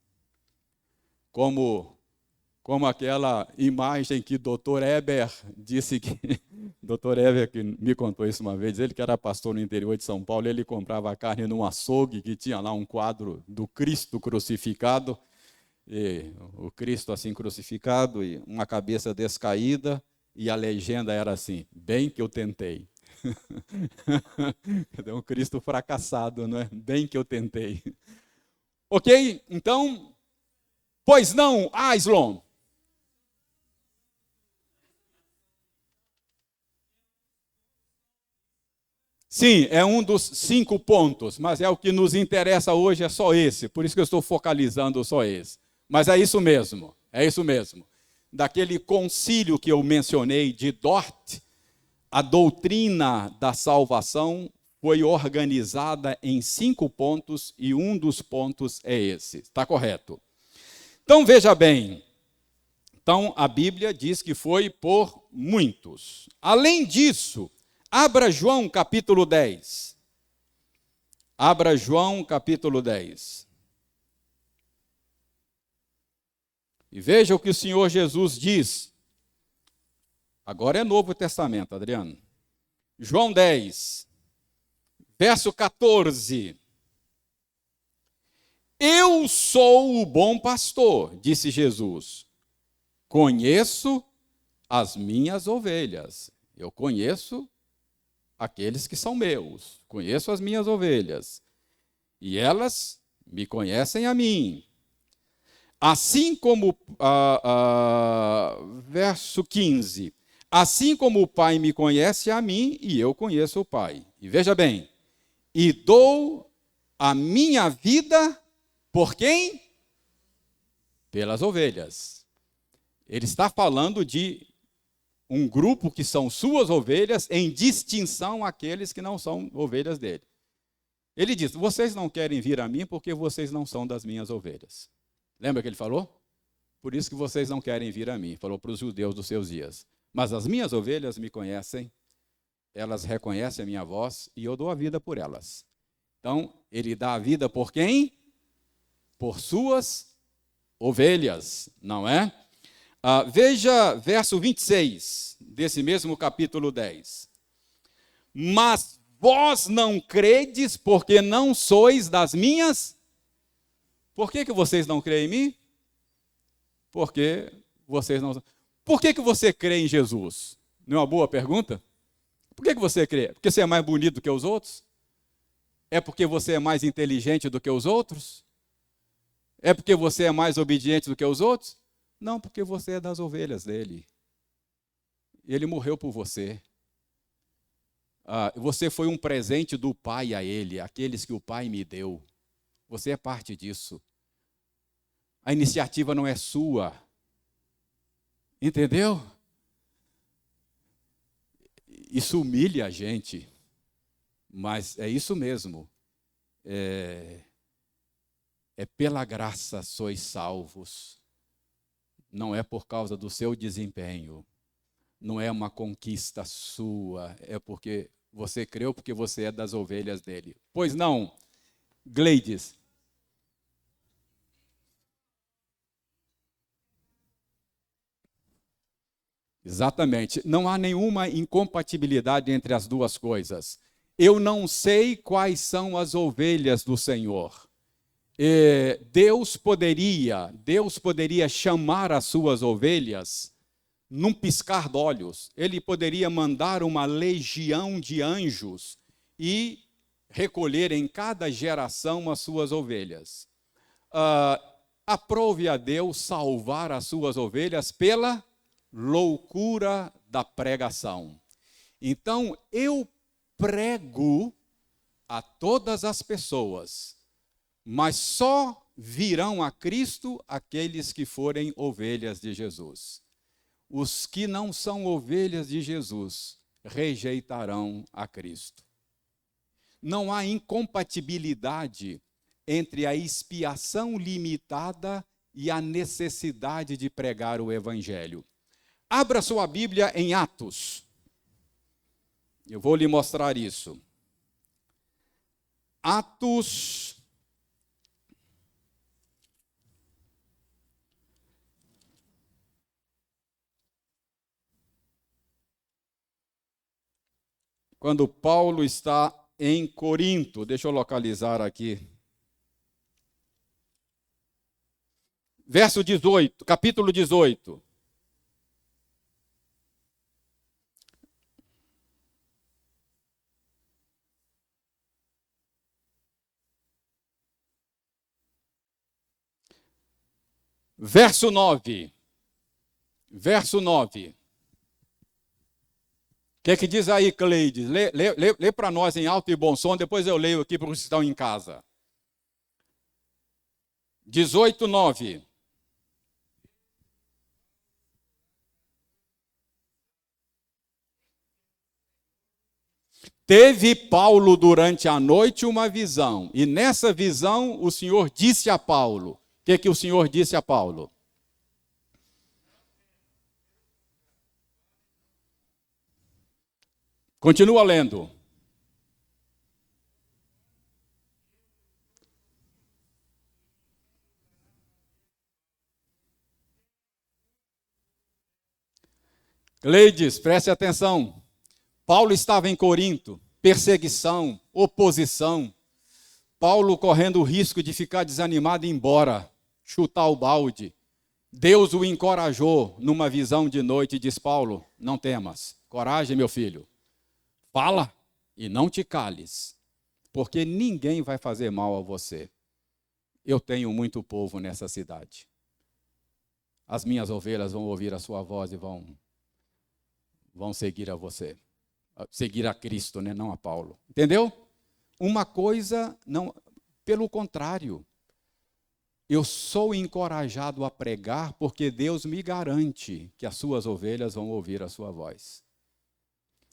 Como aquela imagem que Dr. Eber disse que... Dr. Eber, que me contou isso uma vez, ele que era pastor no interior de São Paulo, ele comprava carne num açougue que tinha lá um quadro do Cristo crucificado, e o Cristo assim crucificado, e uma cabeça descaída, e a legenda era assim, bem que eu tentei. É um Cristo fracassado, não é? Bem que eu tentei. Ok? Então, pois não, Aislon. Sim, é um dos 5 pontos, mas é o que nos interessa hoje, é só esse, por isso que eu estou focalizando só esse. Mas é isso mesmo, é isso mesmo. Daquele concílio que eu mencionei de Dort, a doutrina da salvação foi organizada em 5 pontos e um dos pontos é esse. Está correto? Então veja bem, então a Bíblia diz que foi por muitos. Além disso, abra João capítulo 10. Abra João capítulo 10. E veja o que o Senhor Jesus diz. Agora é Novo Testamento, Adriano. João 10, verso 14. Eu sou o bom pastor, disse Jesus. Conheço as minhas ovelhas. Eu conheço aqueles que são meus. Conheço as minhas ovelhas. E elas me conhecem a mim. Assim como, verso 15. Assim como o Pai me conhece a mim, e eu conheço o Pai. E veja bem, e dou a minha vida por quem? Pelas ovelhas. Ele está falando de um grupo que são suas ovelhas, em distinção àqueles que não são ovelhas dele. Ele diz, vocês não querem vir a mim porque vocês não são das minhas ovelhas. Lembra que ele falou? Por isso que vocês não querem vir a mim. Falou para os judeus dos seus dias. Mas as minhas ovelhas me conhecem, elas reconhecem a minha voz e eu dou a vida por elas. Então, ele dá a vida por quem? Por suas ovelhas, não é? Veja verso 26 desse mesmo capítulo 10. Mas vós não credes porque não sois das minhas. Por que vocês não creem em mim? Porque vocês não... Por que você crê em Jesus? Não é uma boa pergunta? Por que você crê? Porque você é mais bonito do que os outros? É porque você é mais inteligente do que os outros? É porque você é mais obediente do que os outros? Não, porque você é das ovelhas dele. Ele morreu por você. Você foi um presente do Pai a ele, aqueles que o Pai me deu. Você é parte disso. A iniciativa não é sua. Entendeu? Isso humilha a gente. Mas é isso mesmo. É pela graça sois salvos. não é por causa do seu desempenho, não é uma conquista sua, é porque você creu, porque você é das ovelhas dele. Pois não, Gleides? Exatamente. Não há nenhuma incompatibilidade entre as duas coisas. Eu não sei quais são as ovelhas do Senhor. Deus poderia chamar as suas ovelhas num piscar de olhos. Ele poderia mandar uma legião de anjos e recolher em cada geração as suas ovelhas. Aprove a Deus salvar as suas ovelhas pela loucura da pregação. Então, eu prego a todas as pessoas, mas só virão a Cristo aqueles que forem ovelhas de Jesus. Os que não são ovelhas de Jesus rejeitarão a Cristo. Não há incompatibilidade entre a expiação limitada e a necessidade de pregar o Evangelho. Abra sua Bíblia em Atos. Eu vou lhe mostrar isso. Atos. Quando Paulo está em Corinto, deixa eu localizar aqui. Verso 18, capítulo 18. Verso 9. Verso 9. O que é que diz aí, Cleides? Lê para nós em alto e bom som, depois eu leio aqui para os que estão em casa. 18, 9. Teve Paulo durante a noite uma visão, e nessa visão o Senhor disse a Paulo. O que é que o Senhor disse a Paulo? Continua lendo. Cleides, preste atenção. Paulo estava em Corinto, perseguição, oposição. Paulo correndo o risco de ficar desanimado e ir embora, chutar o balde. Deus o encorajou numa visão de noite e diz: Paulo, não temas, coragem, meu filho. Fala e não te cales, porque ninguém vai fazer mal a você. Eu tenho muito povo nessa cidade. As minhas ovelhas vão ouvir a sua voz e vão seguir a você. Seguir a Cristo, né? Não a Paulo. Entendeu? Uma coisa, não, pelo contrário. Eu sou encorajado a pregar porque Deus me garante que as suas ovelhas vão ouvir a sua voz.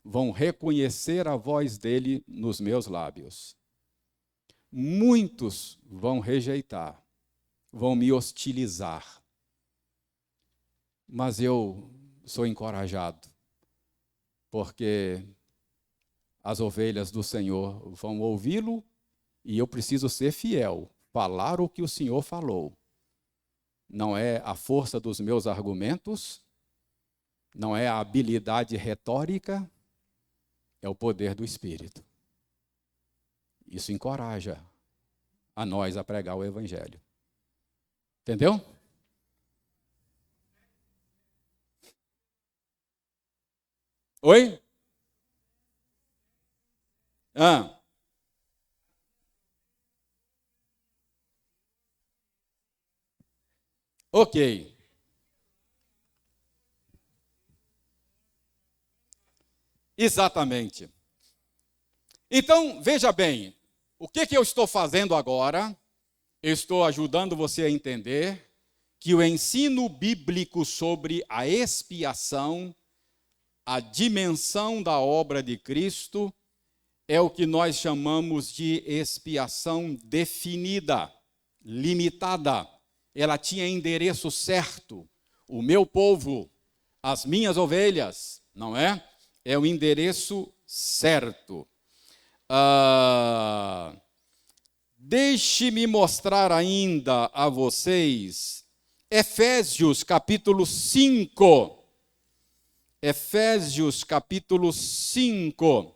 Vão reconhecer a voz dele nos meus lábios. Muitos vão rejeitar, vão me hostilizar. Mas eu sou encorajado, porque as ovelhas do Senhor vão ouvi-lo e eu preciso ser fiel, falar o que o Senhor falou. Não é a força dos meus argumentos, não é a habilidade retórica, é o poder do Espírito. Isso encoraja a nós a pregar o Evangelho. Entendeu? Oi? Ok. Exatamente. Então, veja bem, o que eu estou fazendo agora? Eu estou ajudando você a entender que o ensino bíblico sobre a expiação, a dimensão da obra de Cristo, é o que nós chamamos de expiação definida, limitada. Ela tinha endereço certo. o meu povo, as minhas ovelhas, não é? É o endereço certo. Deixe-me mostrar ainda a vocês Efésios capítulo 5. Efésios capítulo 5.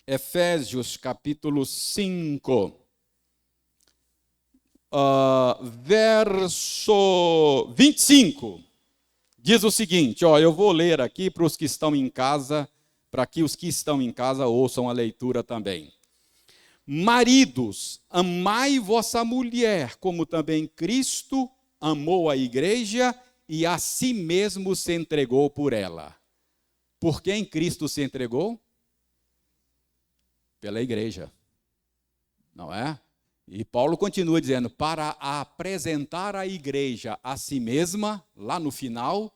Efésios capítulo 5. Verso 25. Diz o seguinte, eu vou ler aqui para os que estão em casa, para que os que estão em casa ouçam a leitura também. Maridos, amai vossa mulher, como também Cristo amou a igreja e a si mesmo se entregou por ela. Por quem Cristo se entregou? Pela igreja, não é? E Paulo continua dizendo, para apresentar a igreja a si mesma, lá no final,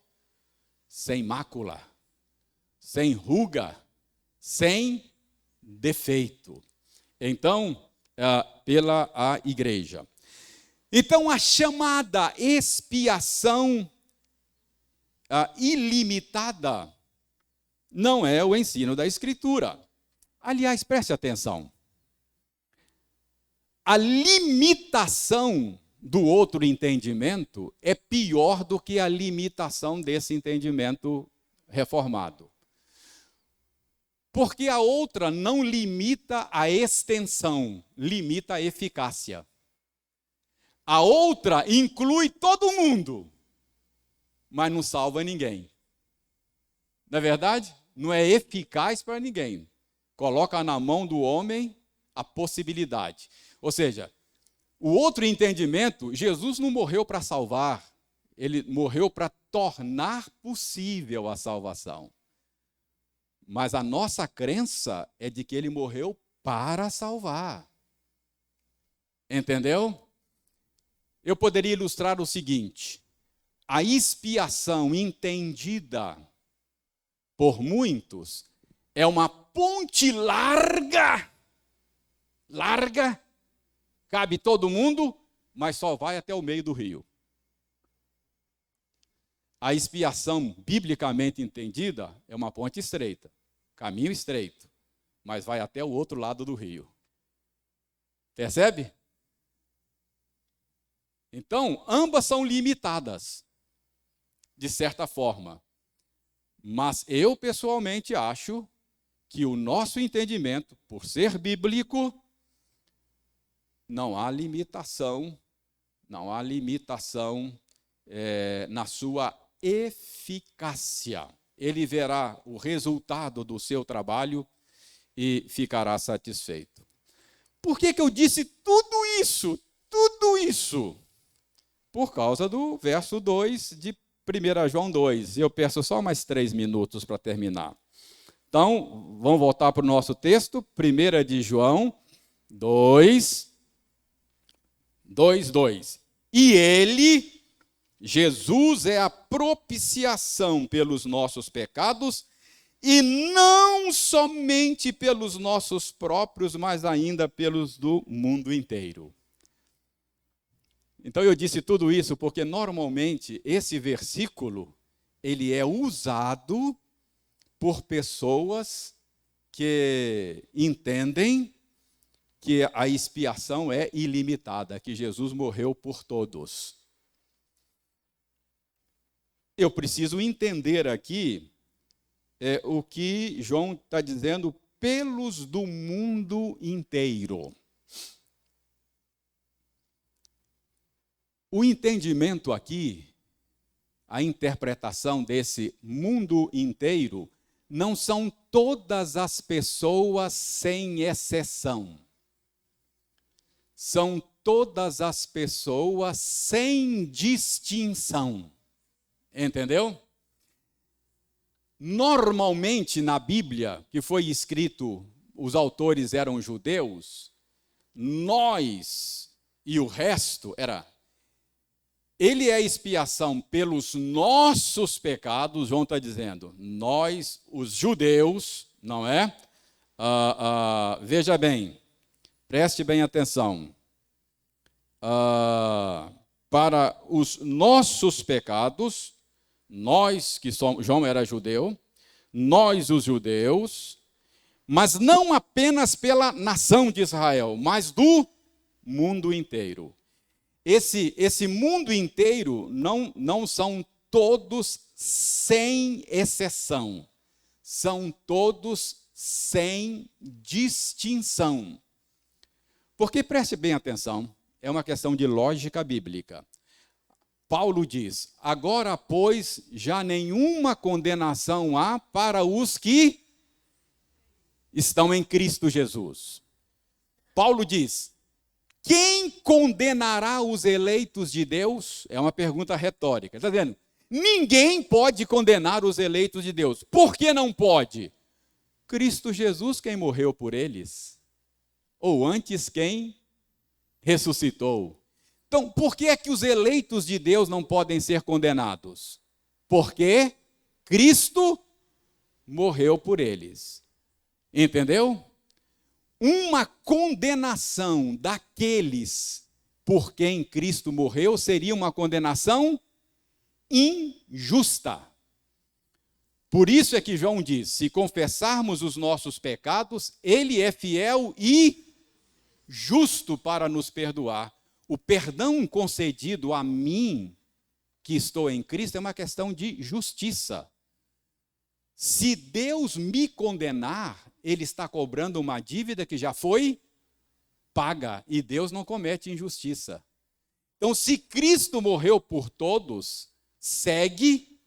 sem mácula, sem ruga, sem defeito. Então, pela a igreja. Então, a chamada expiação ilimitada não é o ensino da Escritura. Aliás, preste atenção. A limitação do outro entendimento é pior do que a limitação desse entendimento reformado. Porque a outra não limita a extensão, limita a eficácia. A outra inclui todo mundo, mas não salva ninguém. Não é verdade? Não é eficaz para ninguém. Coloca na mão do homem a possibilidade. Ou seja, o outro entendimento, Jesus não morreu para salvar, ele morreu para tornar possível a salvação. Mas a nossa crença é de que ele morreu para salvar. Entendeu? Eu poderia ilustrar o seguinte: a expiação entendida por muitos é uma ponte larga, cabe todo mundo, mas só vai até o meio do rio. A expiação, biblicamente entendida, é uma ponte estreita, caminho estreito, mas vai até o outro lado do rio. Percebe? Então, ambas são limitadas, de certa forma. Mas eu, pessoalmente, acho que o nosso entendimento, por ser bíblico, não há limitação na sua eficácia. Ele verá o resultado do seu trabalho e ficará satisfeito. Por que eu disse tudo isso? Tudo isso? Por causa do verso 2 de 1 João 2. Eu peço só mais 3 minutos para terminar. Então, vamos voltar para o nosso texto. 1 de João 2, 2. E ele... Jesus é a propiciação pelos nossos pecados, e não somente pelos nossos próprios, mas ainda pelos do mundo inteiro. Então eu disse tudo isso porque normalmente esse versículo, ele é usado por pessoas que entendem que a expiação é ilimitada, que Jesus morreu por todos. Eu preciso entender aqui o que João está dizendo pelos do mundo inteiro. O entendimento aqui, a interpretação desse mundo inteiro, não são todas as pessoas sem exceção. São todas as pessoas sem distinção. Entendeu? Normalmente na Bíblia, que foi escrito, os autores eram judeus, nós e o resto era... Ele é expiação pelos nossos pecados, João está dizendo, nós, os judeus, não é? Veja bem, preste bem atenção. para os nossos pecados, nós que somos, João era judeu, nós os judeus, mas não apenas pela nação de Israel, mas do mundo inteiro. Esse mundo inteiro não são todos sem exceção, são todos sem distinção. Porque preste bem atenção, é uma questão de lógica bíblica. Paulo diz: agora, pois, já nenhuma condenação há para os que estão em Cristo Jesus. Paulo diz: quem condenará os eleitos de Deus? É uma pergunta retórica. Está vendo? Ninguém pode condenar os eleitos de Deus. Por que não pode? Cristo Jesus, quem morreu por eles. Ou antes, quem ressuscitou. Então, por que é que os eleitos de Deus não podem ser condenados? Porque Cristo morreu por eles. Entendeu? Uma condenação daqueles por quem Cristo morreu seria uma condenação injusta. Por isso é que João diz: se confessarmos os nossos pecados, Ele é fiel e justo para nos perdoar. O perdão concedido a mim, que estou em Cristo, é uma questão de justiça. Se Deus me condenar, Ele está cobrando uma dívida que já foi paga, e Deus não comete injustiça. Então, se Cristo morreu por todos, segue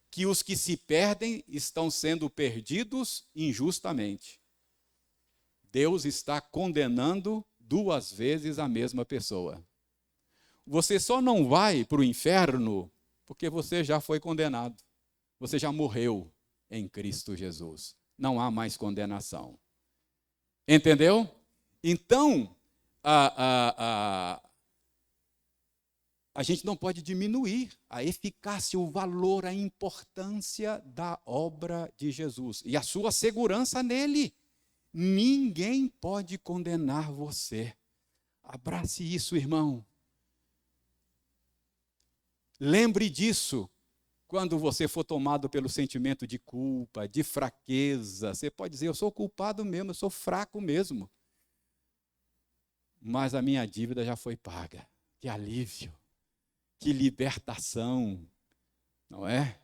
que os que se perdem estão sendo perdidos injustamente. Deus está condenando duas vezes a mesma pessoa. Você só não vai para o inferno porque você já foi condenado. Você já morreu em Cristo Jesus. Não há mais condenação. Entendeu? Então, a gente não pode diminuir a eficácia, o valor, a importância da obra de Jesus e a sua segurança nele. Ninguém pode condenar você. Abrace isso, irmão. Lembre disso quando você for tomado pelo sentimento de culpa, de fraqueza. Você pode dizer: eu sou culpado mesmo, eu sou fraco mesmo. Mas a minha dívida já foi paga. Que alívio, que libertação, não é?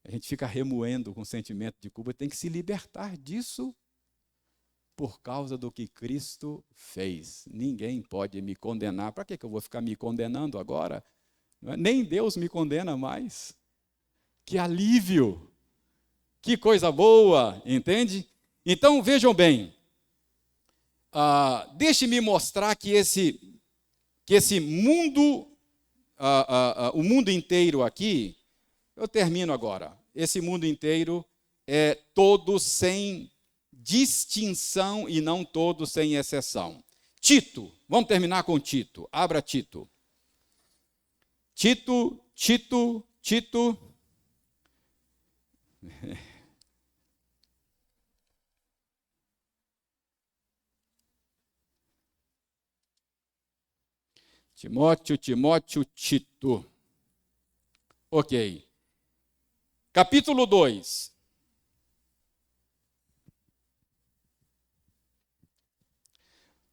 A gente fica remoendo com o sentimento de culpa, tem que se libertar disso por causa do que Cristo fez. Ninguém pode me condenar. Para que eu vou ficar me condenando agora? Nem Deus me condena mais. Que alívio! Que coisa boa, entende? Então, vejam bem. Deixe-me mostrar que esse mundo, o mundo inteiro aqui, eu termino agora. Esse mundo inteiro é todo sem distinção e não todo sem exceção. Tito, vamos terminar com Tito. Abra Tito. Tito. Timóteo, Tito. Ok. Capítulo 2.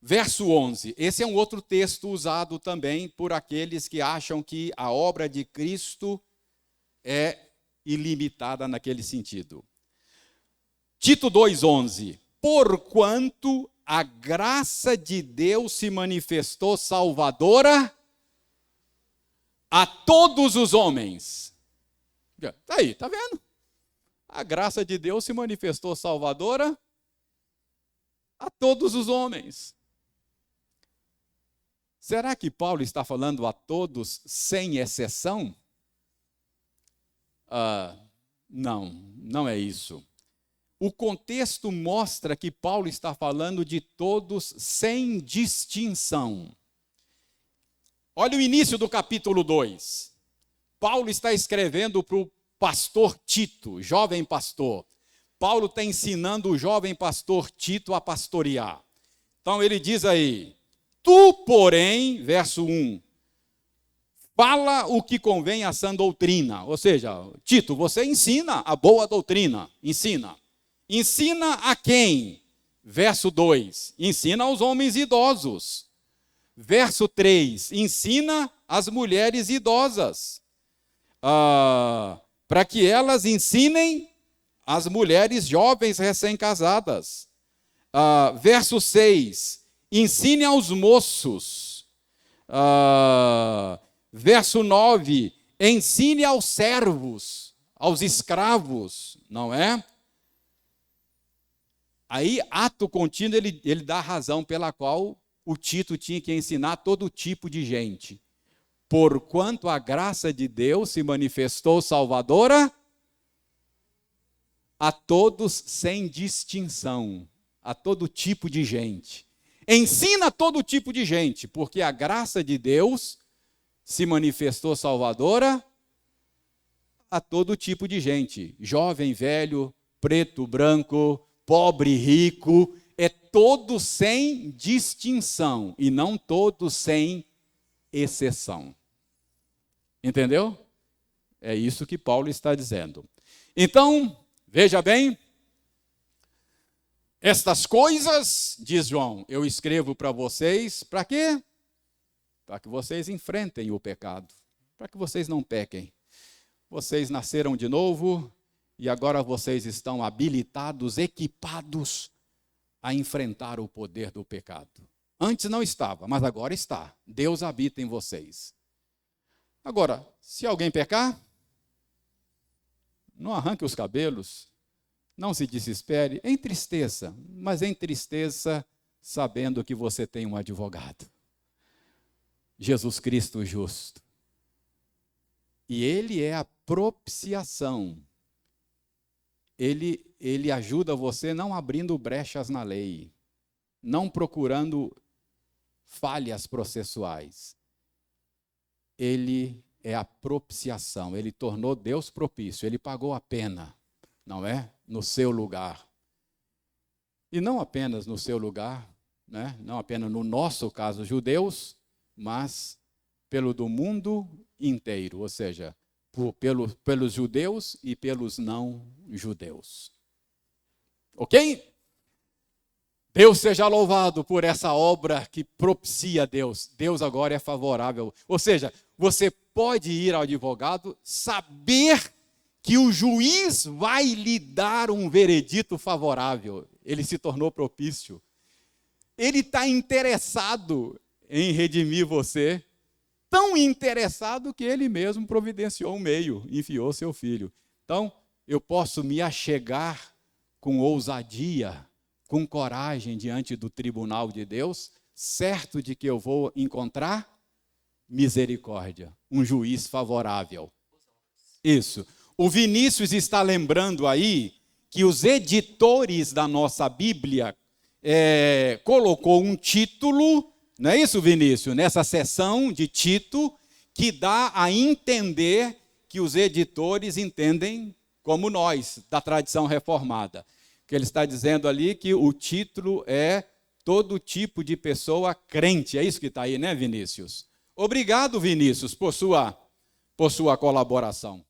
Verso 11. Esse é um outro texto usado também por aqueles que acham que a obra de Cristo é ilimitada naquele sentido. Tito 2,11. Porquanto a graça de Deus se manifestou salvadora a todos os homens. Está aí, está vendo? A graça de Deus se manifestou salvadora a todos os homens. Será que Paulo está falando a todos sem exceção? Não é isso. O contexto mostra que Paulo está falando de todos sem distinção. Olha o início do capítulo 2. Paulo está escrevendo para o pastor Tito, jovem pastor. Paulo está ensinando o jovem pastor Tito a pastorear. Então ele diz aí: tu, porém, verso 1, fala o que convém à sã doutrina. Ou seja, Tito, você ensina a boa doutrina. Ensina. Ensina a quem? Verso 2, ensina aos homens idosos. Verso 3, ensina as mulheres idosas. Para que elas ensinem as mulheres jovens recém-casadas. Verso 6, ensine aos moços. Verso 9, ensine aos servos, aos escravos, não é? Aí, ato contínuo, ele dá a razão pela qual o Tito tinha que ensinar todo tipo de gente. Porquanto a graça de Deus se manifestou salvadora a todos sem distinção, a todo tipo de gente. Ensina a todo tipo de gente, porque a graça de Deus se manifestou salvadora a todo tipo de gente. Jovem, velho, preto, branco, pobre, rico, é todo sem distinção e não todo sem exceção. Entendeu? É isso que Paulo está dizendo. Então, veja bem, estas coisas, diz João, eu escrevo para vocês, para quê? Para que vocês enfrentem o pecado, para que vocês não pequem. Vocês nasceram de novo e agora vocês estão habilitados, equipados a enfrentar o poder do pecado. Antes não estava, mas agora está. Deus habita em vocês. Agora, se alguém pecar, não arranque os cabelos, não se desespere, entristeça, mas entristeça sabendo que você tem um advogado. Jesus Cristo justo. E Ele é a propiciação. Ele ajuda você não abrindo brechas na lei, não procurando falhas processuais. Ele é a propiciação, ele tornou Deus propício, ele pagou a pena, não é? No seu lugar. E não apenas no seu lugar, né? Não apenas no nosso caso, judeus, mas pelo do mundo inteiro, ou seja, pelos judeus e pelos não judeus. Ok? Deus seja louvado por essa obra que propicia Deus. Deus agora é favorável. Ou seja, você pode ir ao advogado, saber que o juiz vai lhe dar um veredito favorável. Ele se tornou propício. Ele está interessado em redimir você, tão interessado que ele mesmo providenciou um meio, enviou seu filho. Então, eu posso me achegar com ousadia, com coragem diante do tribunal de Deus, certo de que eu vou encontrar misericórdia, um juiz favorável. Isso. O Vinícius está lembrando aí que os editores da nossa Bíblia colocou um título, não é isso, Vinícius? Nessa seção de Tito, que dá a entender que os editores entendem como nós, da tradição reformada. Que ele está dizendo ali que o título é todo tipo de pessoa crente. É isso que está aí, né, Vinícius? Obrigado, Vinícius, por sua colaboração.